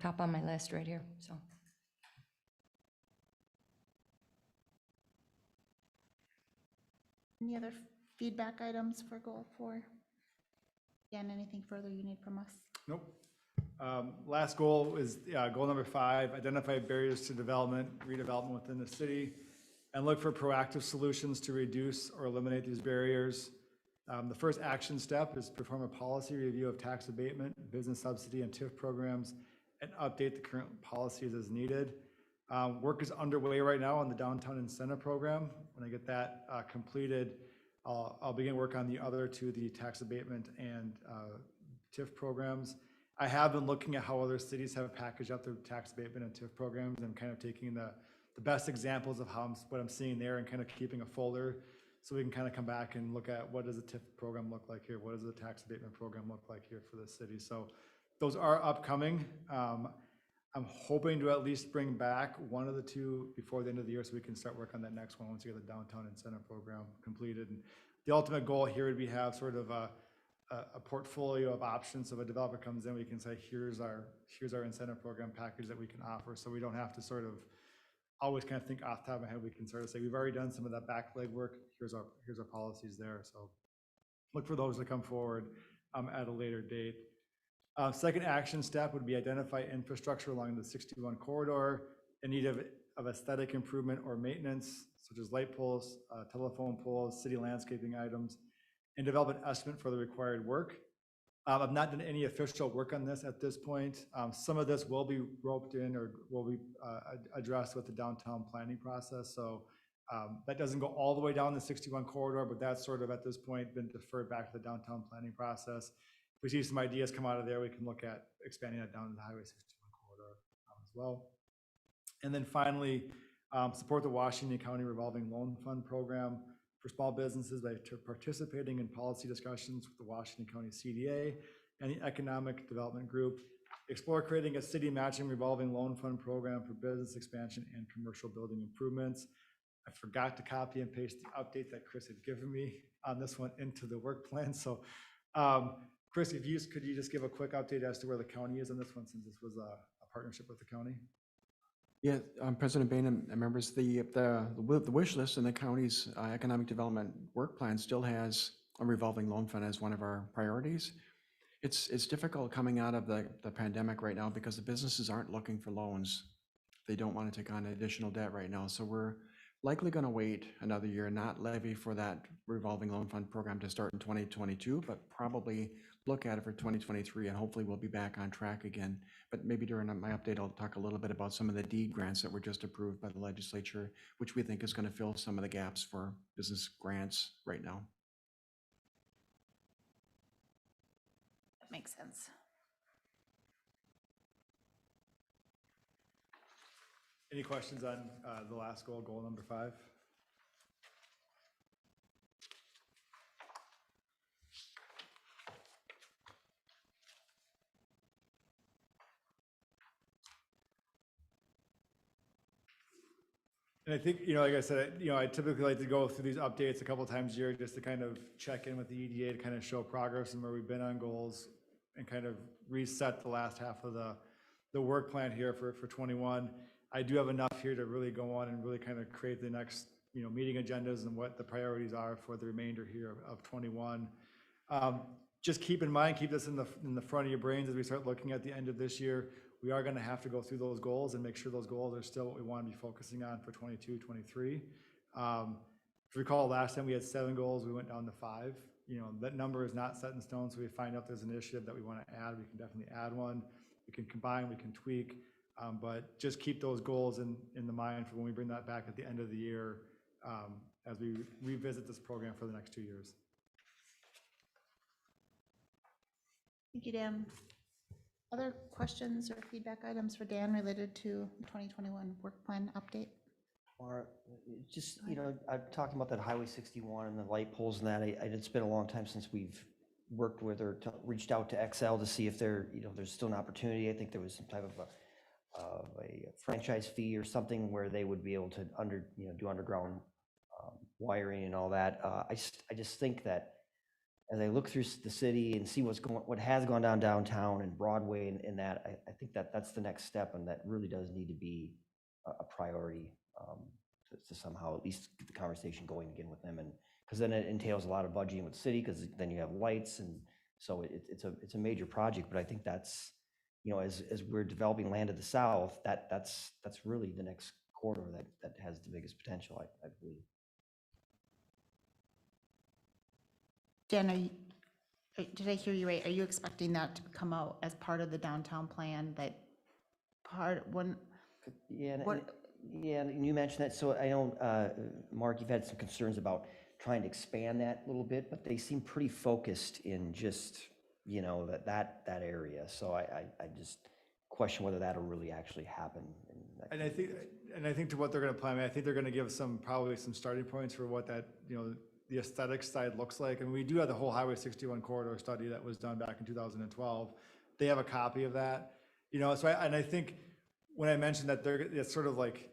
top on my list right here, so. Any other feedback items for goal 4? Again, anything further you need from us? Nope. Last goal is goal number 5, identify barriers to redevelopment within the city, and look for proactive solutions to reduce or eliminate these barriers. The first action step is perform a policy review of tax abatement, business subsidy, and TIF programs, and update the current policies as needed. Work is underway right now on the downtown incentive program. When I get that completed, I'll begin work on the other 2, the tax abatement and TIF programs. I have been looking at how other cities have packaged up their tax abatement and TIF programs, and kind of taking the best examples of what I'm seeing there and kind of keeping a folder so we can kind of come back and look at what does a TIF program look like here? What does the tax abatement program look like here for the city? So those are upcoming. I'm hoping to at least bring back one of the 2 before the end of the year so we can start work on that next one once we get the downtown incentive program completed. And the ultimate goal here would be have sort of a portfolio of options. So if a developer comes in, we can say, here's our incentive program package that we can offer. So we don't have to sort of always kind of think off the top of my head. We can sort of say, we've already done some of that back leg work. Here's our policies there. So look for those to come forward at a later date. Second action step would be identify infrastructure along the 61 corridor in need of aesthetic improvement or maintenance, such as light poles, telephone poles, city landscaping items, and develop an estimate for the required work. I've not done any official work on this at this point. Some of this will be roped in or will be addressed with the downtown planning process. So that doesn't go all the way down the 61 corridor, but that's sort of at this point been deferred back to the downtown planning process. If we see some ideas come out of there, we can look at expanding that down to the Highway 61 corridor as well. And then finally, support the Washington County Revolving Loan Fund Program for small businesses by participating in policy discussions with the Washington County CDA and the Economic Development Group. Explore creating a city matching revolving loan fund program for business expansion and commercial building improvements. I forgot to copy and paste the update that Chris had given me on this one into the work plan. So Chris, could you just give a quick update as to where the county is on this one, since this was a partnership with the county? Yeah, President Bain and members, the wish list in the county's economic development work plan still has a revolving loan fund as one of our priorities. It's difficult coming out of the pandemic right now because the businesses aren't looking for loans. They don't want to take on additional debt right now. So we're likely going to wait another year, not levy for that revolving loan fund program to start in 2022, but probably look at it for 2023, and hopefully we'll be back on track again. But maybe during my update, I'll talk a little bit about some of the deed grants that were just approved by the legislature, which we think is going to fill some of the gaps for business grants right now. That makes sense. Any questions on the last goal number 5? And I think, like I said, I typically like to go through these updates a couple times a year just to kind of check in with the EDA to kind of show progress and where we've been on goals and kind of reset the last half of the work plan here for 21. I do have enough here to really go on and really kind of create the next, meeting agendas and what the priorities are for the remainder here of 21. Just keep in mind, keep this in the front of your brains as we start looking at the end of this year. We are going to have to go through those goals and make sure those goals are still what we want to be focusing on for 22, 23. If you recall, last time we had 7 goals, we went down to 5. That number is not set in stone, so we find out there's an initiative that we want to add, we can definitely add one. We can combine, we can tweak, but just keep those goals in the mind for when we bring that back at the end of the year as we revisit this program for the next 2 years. Thank you, Dan. Other questions or feedback items for Dan related to the 2021 work plan update? Or just, I'm talking about that Highway 61 and the light poles and that. It's been a long time since we've worked with or reached out to XL to see if there's still an opportunity. I think there was some type of a franchise fee or something where they would be able to do underground wiring and all that. I just think that as I look through the city and see what has gone down downtown and Broadway and that, I think that's the next step, and that really does need to be a priority to somehow at least get the conversation going again with them, and because then it entails a lot of budgeting with the city, because then you have lights, and so it's a major project. But I think that's as we're developing land to the south, that's really the next corridor that has the biggest potential, I believe. Dan, did I hear you right? Are you expecting that to come out as part of the downtown plan? Yeah, and you mentioned that. So I know, Mark, you've had some concerns about trying to expand that a little bit, but they seem pretty focused in just that area. So I just question whether that'll really actually happen. And I think to what they're going to plan, I think they're going to give probably some starting points for what that the aesthetic side looks like. And we do have the whole Highway 61 corridor study that was done back in 2012. They have a copy of that, so I think when I mentioned that it's sort of like,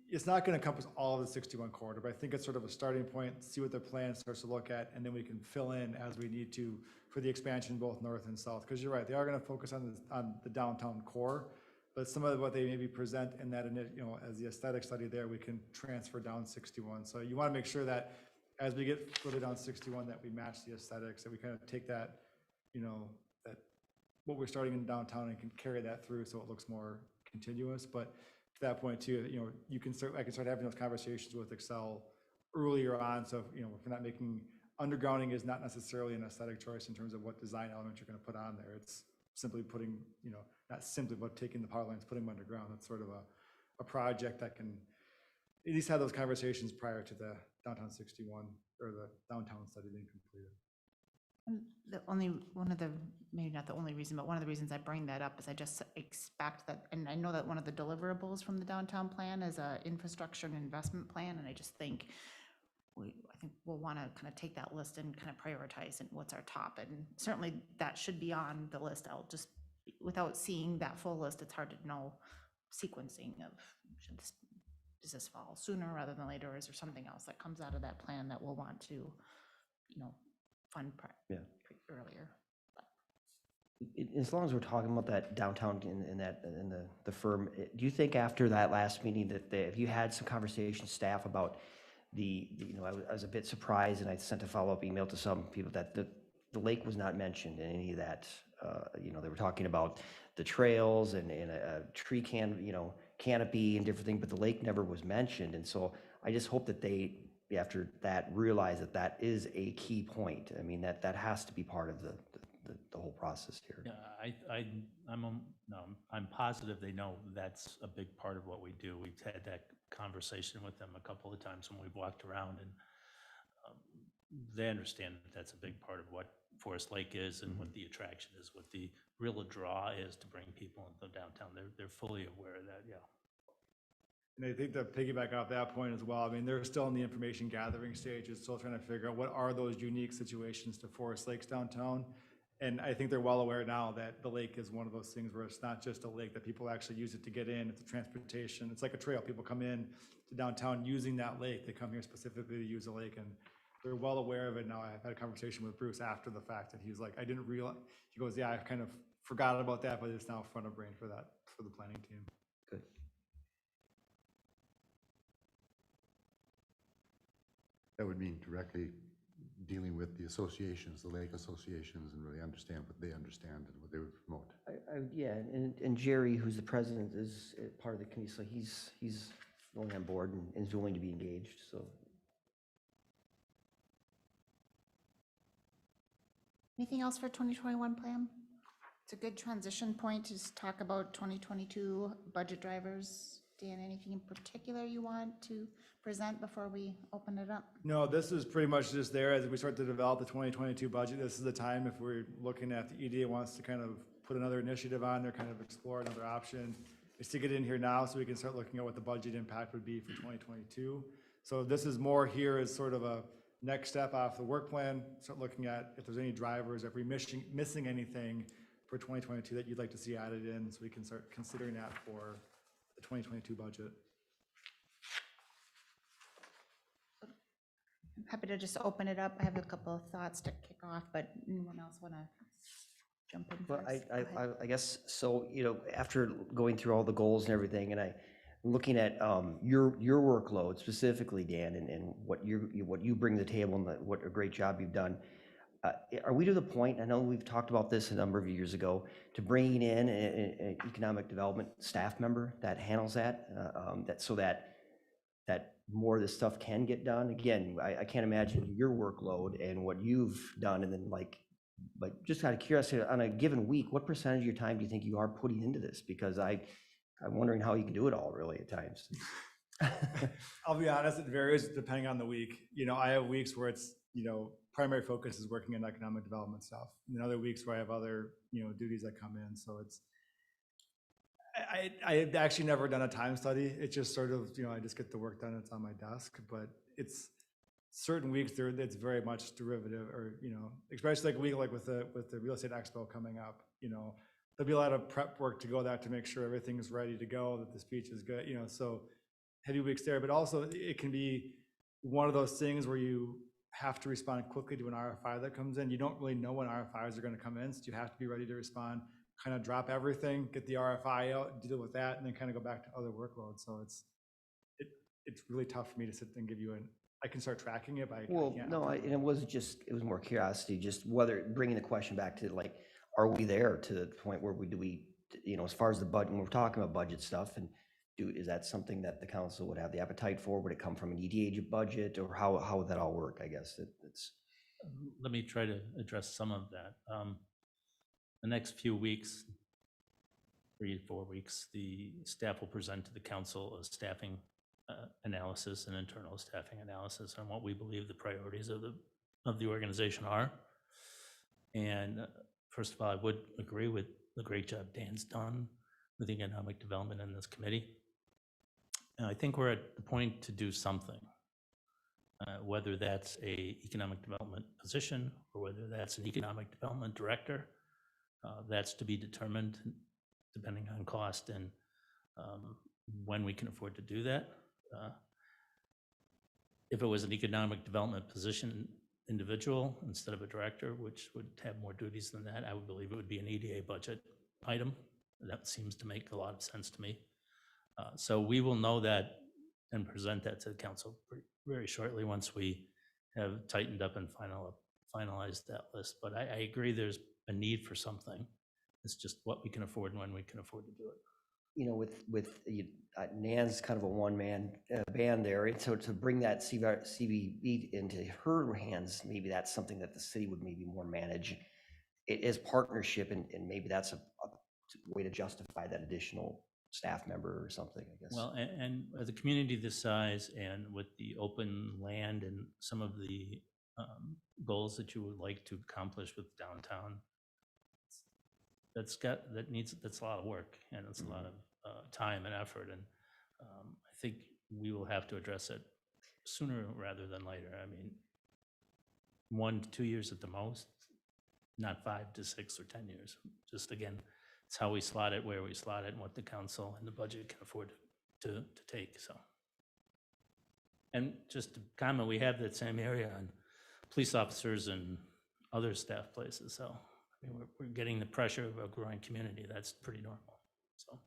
it's not going to encompass all of the 61 corridor, but I think it's sort of a starting point, see what their plan starts to look at, and then we can fill in as we need to for the expansion both north and south. Because you're right, they are going to focus on the downtown core, but some of what they maybe present in that, as the aesthetic study there, we can transfer down 61. So you want to make sure that as we get further down 61, that we match the aesthetics, that we kind of take that, that what we're starting in downtown and can carry that through so it looks more continuous. But to that point too, I can start having those conversations with Excel earlier on. So if we're not making, undergrounding is not necessarily an aesthetic choice in terms of what design elements you're going to put on there. It's simply putting, not simply, but taking the power lines, putting them underground. It's sort of a project that can at least have those conversations prior to the downtown 61 or the downtown study being completed. Maybe not the only reason, but one of the reasons I bring that up is I just expect that, and I know that one of the deliverables from the downtown plan is a infrastructure and investment plan, and I just think we'll want to kind of take that list and kind of prioritize and what's our top, and certainly that should be on the list. Without seeing that full list, it's hard to know sequencing of does this fall sooner rather than later, or is there something else that comes out of that plan that we'll want to fund earlier. As long as we're talking about that downtown in the firm, do you think after that last meeting that if you had some conversation staff about I was a bit surprised, and I sent a follow-up email to some people that the lake was not mentioned in any of that. They were talking about the trails and a tree canopy and different things, but the lake never was mentioned. And so I just hope that they, after that, realize that is a key point. I mean, that has to be part of the whole process here. Yeah, I'm positive they know that's a big part of what we do. We've had that conversation with them a couple of times when we've walked around, and they understand that that's a big part of what Forest Lake is and what the attraction is, what the real draw is to bring people into downtown. They're fully aware of that, yeah. And I think to piggyback off that point as well, I mean, they're still in the information gathering stage. It's still trying to figure out what are those unique situations to Forest Lakes downtown. And I think they're well aware now that the lake is one of those things where it's not just a lake, that people actually use it to get in, it's a transportation, it's like a trail. People come in to downtown using that lake. They come here specifically to use the lake, and they're well aware of it now. I've had a conversation with Bruce after the fact, and he's like, I didn't realize, he goes, yeah, I kind of forgot about that, but it's now front of brain for that, for the planning team. Good. That would mean directly dealing with the associations, the lake associations, and really understand what they understand and what they would promote. Yeah, and Jerry, who's the president, is part of the committee, so he's going on board and is willing to be engaged, so. Anything else for 2021 plan? It's a good transition point to just talk about 2022 budget drivers. Dan, anything in particular you want to present before we open it up? No, this is pretty much just there as we start to develop the 2022 budget. This is the time, if we're looking at the EDA wants to kind of put another initiative on there, kind of explore another option, is to get in here now so we can start looking at what the budget impact would be for 2022. So this is more here as sort of a next step off the work plan, start looking at if there's any drivers, if we're missing anything for 2022 that you'd like to see added in, so we can start considering that for the 2022 budget. I'm happy to just open it up. I have a couple of thoughts to kick off, but anyone else want to jump in Well, first? Go ahead. I guess, so, after going through all the goals and everything, and looking at your workload specifically, Dan, and what you bring to the table, and what a great job you've done, are we to the point, I know we've talked about this a number of years ago, to bringing in an economic development staff member that handles that, so that more of this stuff can get done? Again, I can't imagine your workload and what you've done, and then but just out of curiosity, on a given week, what percentage of your time do you think you are putting into this? Because I'm wondering how you can do it all, really, at times. I'll be honest, it varies depending on the week. I have weeks where it's, primary focus is working in economic development stuff. And other weeks where I have other, duties that come in. So I've actually never done a time study. It's just sort of, I just get the work done, it's on my desk, but it's certain weeks there, it's very much derivative, or, especially like a week like with the real estate expo coming up, there'll be a lot of prep work to go there to make sure everything's ready to go, that the speech is good, so heavy weeks there. But also it can be one of those things where you have to respond quickly to an RFI that comes in. You don't really know when RFIs are going to come in, so you have to be ready to respond, kind of drop everything, get the RFI out, deal with that, and then kind of go back to other workloads. So it's really tough for me to sit and give you I can start tracking it, but I can't. No, and it was more curiosity, just whether, bringing the question back to, are we there to the point where as far as the budget, when we're talking about budget stuff, and is that something that the council would have the appetite for? Would it come from an EDA budget, or how would that all work? I guess it's. Let me try to address some of that. The next few weeks, 3 to 4 weeks, the staff will present to the council a staffing analysis and internal staffing analysis on what we believe the priorities of the organization are. And first of all, I would agree with the great job Dan's done with economic development in this committee. And I think we're at the point to do something, whether that's a economic development position or whether that's an economic development director. That's to be determined depending on cost and when we can afford to do that. If it was an economic development position individual instead of a director, which would have more duties than that, I would believe it would be an EDA budget item. That seems to make a lot of sense to me. So we will know that and present that to the council very shortly once we have tightened up and finalized that list. But I agree there's a need for something. It's just what we can afford and when we can afford to do it. With Nan's kind of a one-man band there, and so to bring that CVB into her hands, maybe that's something that the city would maybe more manage as partnership, and maybe that's a way to justify that additional staff member or something, I guess. Well, and as a community this size, and with the open land and some of the goals that you would like to accomplish with downtown, that's a lot of work, and it's a lot of time and effort, and I think we will have to address it sooner rather than later. I mean, 1 to 2 years at the most, not 5 to 6 or 10 years. Just again, it's how we slot it, where we slot it, and what the council and the budget can afford to take, so. And just to comment, we have that same area on police officers and other staff places, so I mean, we're getting the pressure of a growing community. That's pretty normal, so.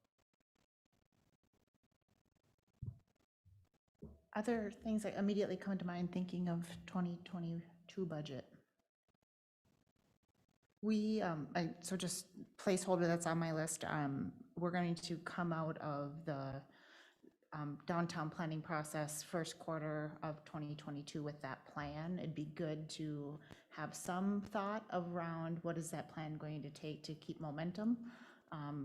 Other things that immediately come to mind thinking of 2022 budget. So just placeholder that's on my list, we're going to come out of the downtown planning process first quarter of 2022 with that plan. It'd be good to have some thought around what is that plan going to take to keep momentum.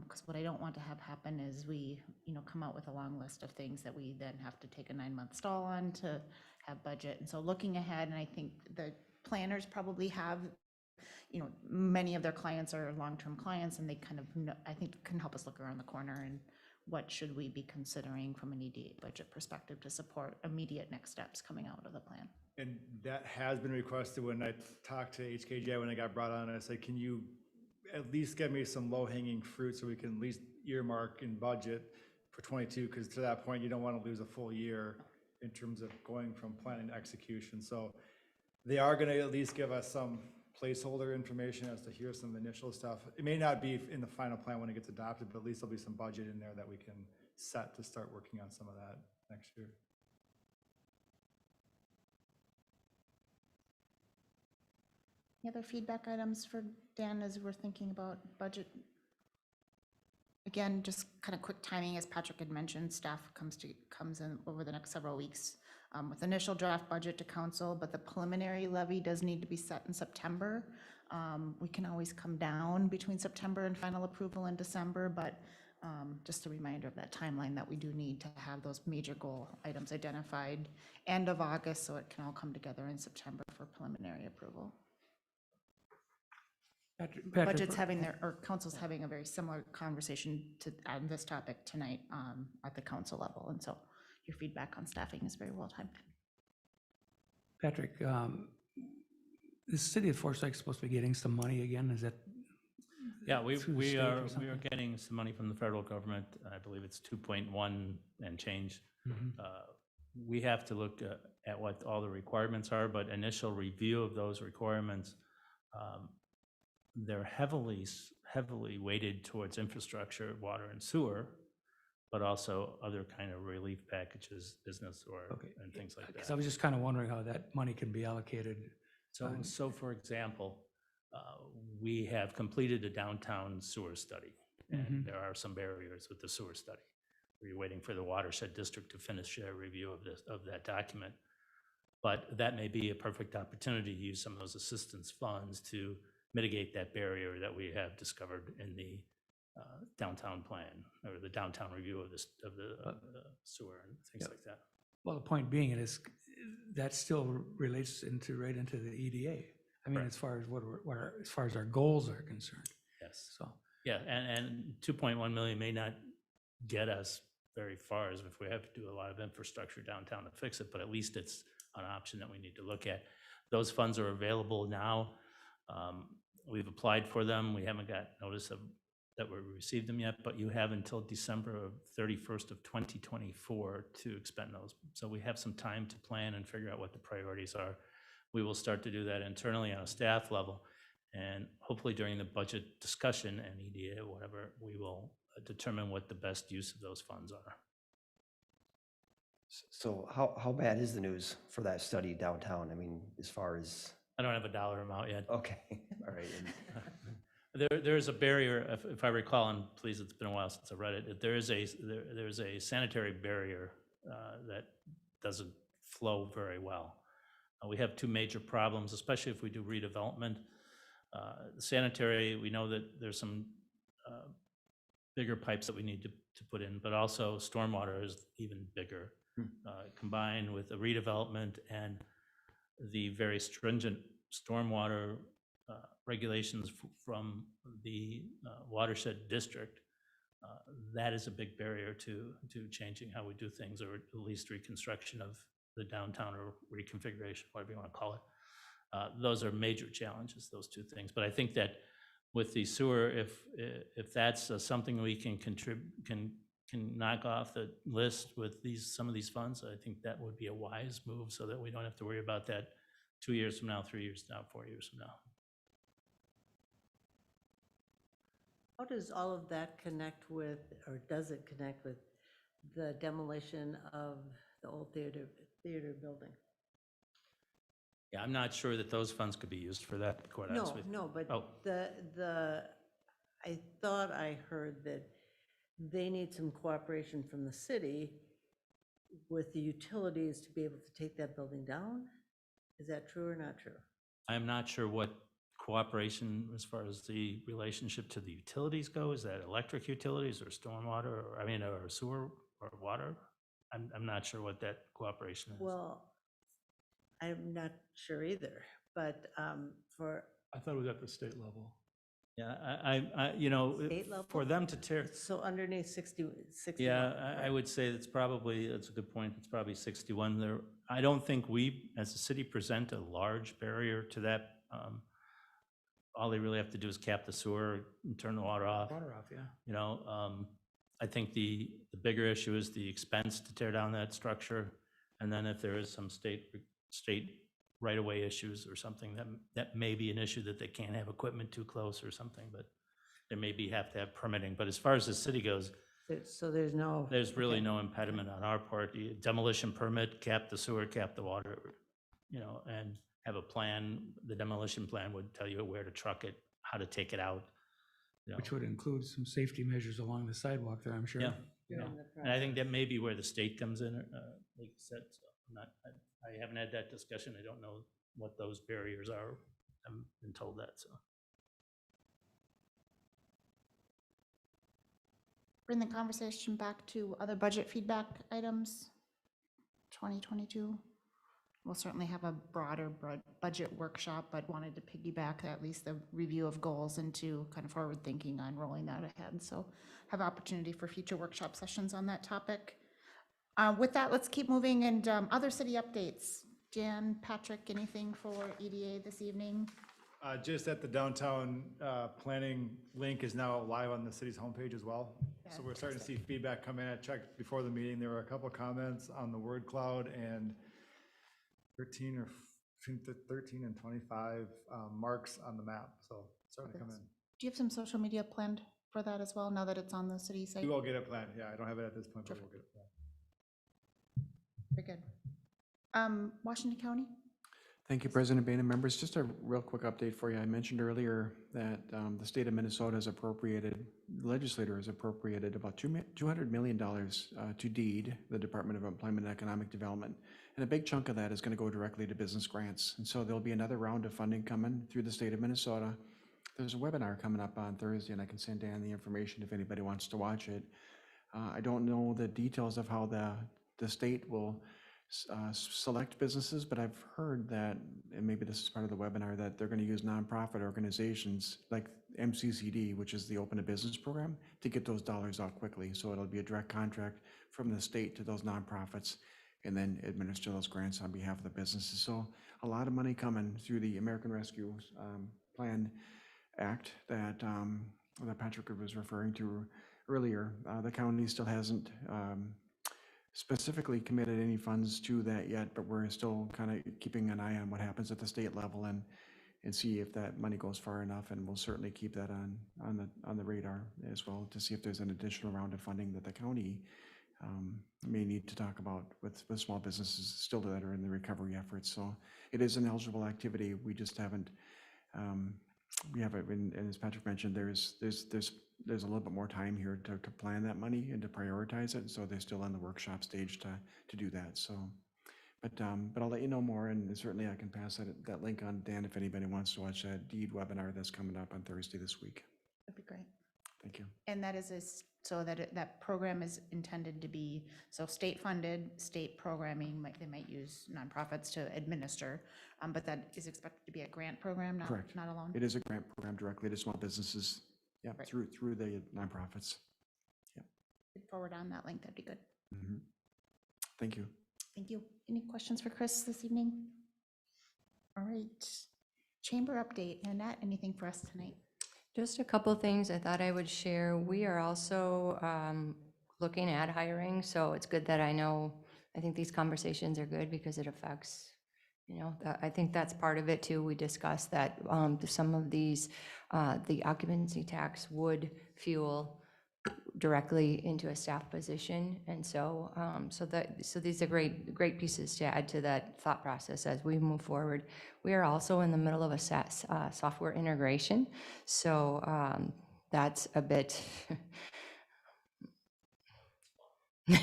Because what I don't want to have happen is we, come out with a long list of things that we then have to take a 9-month stall on to have budget. And so looking ahead, and I think the planners probably have, many of their clients are long-term clients, and they kind of, I think, can help us look around the corner and what should we be considering from an EDA budget perspective to support immediate next steps coming out of the plan. And that has been requested when I talked to HKJ when I got brought on. I said, can you at least get me some low-hanging fruit so we can at least earmark in budget for 22? Because to that point, you don't want to lose a full year in terms of going from planning to execution. So they are going to at least give us some placeholder information as to here's some initial stuff. It may not be in the final plan when it gets adopted, but at least there'll be some budget in there that we can set to start working on some of that next year. Any other feedback items for Dan as we're thinking about budget? Again, just kind of quick timing, as Patrick had mentioned, staff comes in over the next several weeks with initial draft budget to council, but the preliminary levy does need to be set in September. We can always come down between September and final approval in December, but just a reminder of that timeline that we do need to have those major goal items identified end of August so it can all come together in September for preliminary approval. Budget's having or council's having a very similar conversation on this topic tonight at the council level, and so your feedback on staffing is very well timed. Patrick, the city of Forsyth is supposed to be getting some money again, is that? Yeah, we through the state are or something? getting some money from the federal government. I believe it's 2.1 and change. We have to look at what all the requirements are, but initial review of those requirements, they're heavily weighted towards infrastructure, water and sewer, but also other kind of relief packages, business and things like Because that. I was just kind of wondering how that money can be allocated. So for example, we have completed a downtown sewer study, and there are some barriers with the sewer study. We're waiting for the watershed district to finish their review of that document. But that may be a perfect opportunity to use some of those assistance funds to mitigate that barrier that we have discovered in the downtown plan or the downtown review of the sewer and things like that. Well, the point being is that still relates right into the EDA. I mean, Right. as far as our goals are concerned. Yes. So, Yeah, and 2.1 million may not get us very far as if we have to do a lot of infrastructure downtown to fix it, but at least it's an option that we need to look at. Those funds are available now. We've applied for them. We haven't got notice that we received them yet, but you have until December 31st of 2024 to expend those. So we have some time to plan and figure out what the priorities are. We will start to do that internally on a staff level, and hopefully during the budget discussion and EDA, whatever, we will determine what the best use of those funds are. So how bad is the news for that study downtown? I mean, as far as, I don't have a dollar amount yet. okay, all right. There's a barrier, if I recall, and please, it's been a while since I read it. There's a sanitary barrier that doesn't flow very well. We have two major problems, especially if we do redevelopment. The sanitary, we know that there's some bigger pipes that we need to put in, but also stormwater is even bigger. Combined with the redevelopment and the very stringent stormwater regulations from the watershed district, that is a big barrier to changing how we do things, or at least reconstruction of the downtown or reconfiguration, whatever you want to call it. Those are major challenges, those two things. But I think that with the sewer, if that's something we can contribute, can knock off the list with some of these funds, I think that would be a wise move so that we don't have to worry about that 2 years from now, 3 years from now, 4 years from now. How does all of that connect with, or does it connect with the demolition of the old theater building? Yeah, I'm not sure that those funds could be used for that, quite honestly. No, but Oh. I thought I heard that they need some cooperation from the city with the utilities to be able to take that building down? Is that true or not true? I'm not sure what cooperation as far as the relationship to the utilities go. Is that electric utilities or stormwater, or sewer or water? I'm not sure what that cooperation is. Well, I'm not sure either, but for I thought it was at the state level. Yeah, State level? for them to tear, so underneath 61. yeah, I would say that's a good point. It's probably 61 there. I don't think we, as a city, present a large barrier to that. All they really have to do is cap the sewer and turn the water off. Water off, yeah. I think the bigger issue is the expense to tear down that structure. And then if there is some state right-of-way issues or something, that may be an issue that they can't have equipment too close or something, but they maybe have to have permitting. But as far as the city goes, So there's really no impediment on our part. The demolition permit, cap the sewer, cap the water, and have a plan. The demolition plan would tell you where to truck it, how to take it out. Which would include some safety measures along the sidewalk there, I'm sure. Yeah. Yeah. And I think that may be where the state comes in, like you said, so I haven't had that discussion. I don't know what those barriers are. I've been told that, so. Bring the conversation back to other budget feedback items, 2022. We'll certainly have a broader budget workshop, but wanted to piggyback at least the review of goals into kind of forward thinking on rolling that ahead. So have opportunity for future workshop sessions on that topic. With that, let's keep moving, and other city updates. Jan, Patrick, anything for EDA this evening? Just at the downtown planning link is now live on the city's homepage as well. So we're starting to see feedback come in. I checked before the meeting. There were a couple of comments on the word cloud and 13 and 25 marks on the map. So starting to come in. Do you have some social media planned for that as well, now that it's on the city site? We will get it planned. Yeah, I don't have it at this point, but we'll get it planned. Very good. Washington County? Thank you, President Bain and members. Just a real quick update for you. I mentioned earlier that the state of Minnesota has appropriated, the legislature has appropriated about $200 million to DEED, the Department of Employment and Economic Development. And a big chunk of that is going to go directly to business grants. And so there'll be another round of funding coming through the state of Minnesota. There's a webinar coming up on Thursday, and I can send Dan the information if anybody wants to watch it. I don't know the details of how the state will select businesses, but I've heard that, and maybe this is part of the webinar, that they're going to use nonprofit organizations like MCCD, which is the Open to Business program, to get those dollars out quickly. So it'll be a direct contract from the state to those nonprofits and then administer those grants on behalf of the businesses. So a lot of money coming through the American Rescue Plan Act that Patrick was referring to earlier. The county still hasn't specifically committed any funds to that yet, but we're still kind of keeping an eye on what happens at the state level and see if that money goes far enough, and we'll certainly keep that on the radar as well to see if there's an additional round of funding that the county may need to talk about with small businesses still that are in the recovery efforts. So it is an eligible activity. We just haven't, we haven't, and as Patrick mentioned, there's a little bit more time here to plan that money and to prioritize it. So they're still in the workshop stage to do that. So, but I'll let you know more, and certainly I can pass that link on Dan if anybody wants to watch that DEED webinar that's coming up on Thursday this week. That'd be great. Thank you. And that is so that that program is intended to be, so state funded, state programming, they might use nonprofits to administer, but that is expected to be a grant program, Correct. not a loan? It is a grant program directly to small businesses. Yeah, Right. through the nonprofits. Yeah. Forward on that link, that'd be good. Mm-hmm. Thank you. Thank you. Any questions for Chris this evening? All right. Chamber update. Annette, anything for us tonight? Just a couple things I thought I would share. We are also looking at hiring, so it's good that I think these conversations are good because it affects, I think that's part of it too. We discussed that some of these, the occupancy tax would fuel directly into a staff position. And so, so these are great pieces to add to that thought process as we move forward. We are also in the middle of a software integration. So that's a bit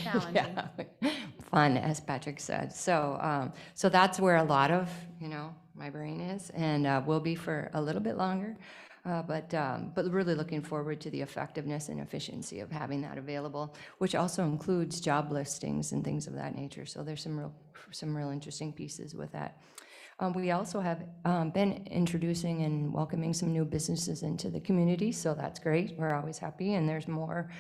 Challenging. yeah, fun, as Patrick said. So, so that's where a lot of, my brain is, and will be for a little bit longer. But really looking forward to the effectiveness and efficiency of having that available, which also includes job listings and things of that nature. So there's some real interesting pieces with that. We also have been introducing and welcoming some new businesses into the community, so that's great. We're always happy, and there's more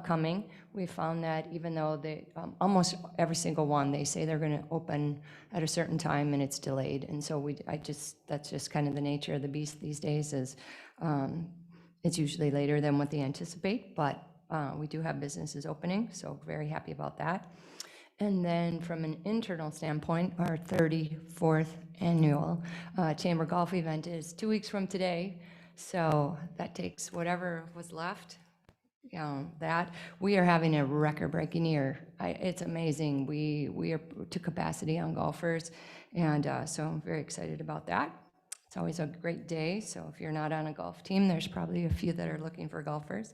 coming. We found that even though they, almost every single one, they say they're going to open at a certain time, and it's delayed. And so that's just kind of the nature of the beast these days. Is it's usually later than what they anticipate, but we do have businesses opening, so very happy about that. And then from an internal standpoint, our 34th annual Chamber Golf event is 2 weeks from today. So that takes whatever was left, that. We are having a record-breaking year. It's amazing. We are to capacity on golfers, and so I'm very excited about that. It's always a great day, so if you're not on a golf team, there's probably a few that are looking for golfers.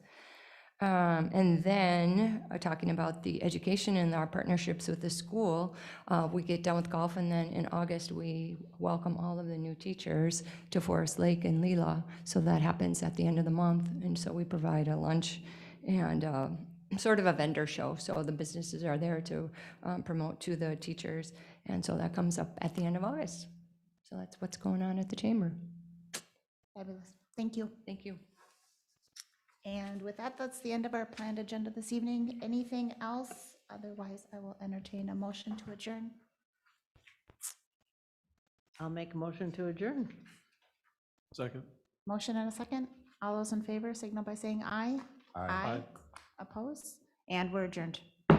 And then talking about the education and our partnerships with the school, we get done with golf, and then in August, we welcome all of the new teachers to Forest Lake and Leela. So that happens at the end of the month, and so we provide a lunch and sort of a vendor show. So the businesses are there to promote to the teachers, and so that comes up at the end of August. So that's what's going on at the Chamber. Fabulous. Thank you. Thank you. And with that, that's the end of our planned agenda this evening. Anything else? Otherwise, I will entertain a motion to adjourn. I'll make a motion to adjourn. Second. Motion and a second. All those in favor signal by saying aye. Aye. Oppose? And we're adjourned.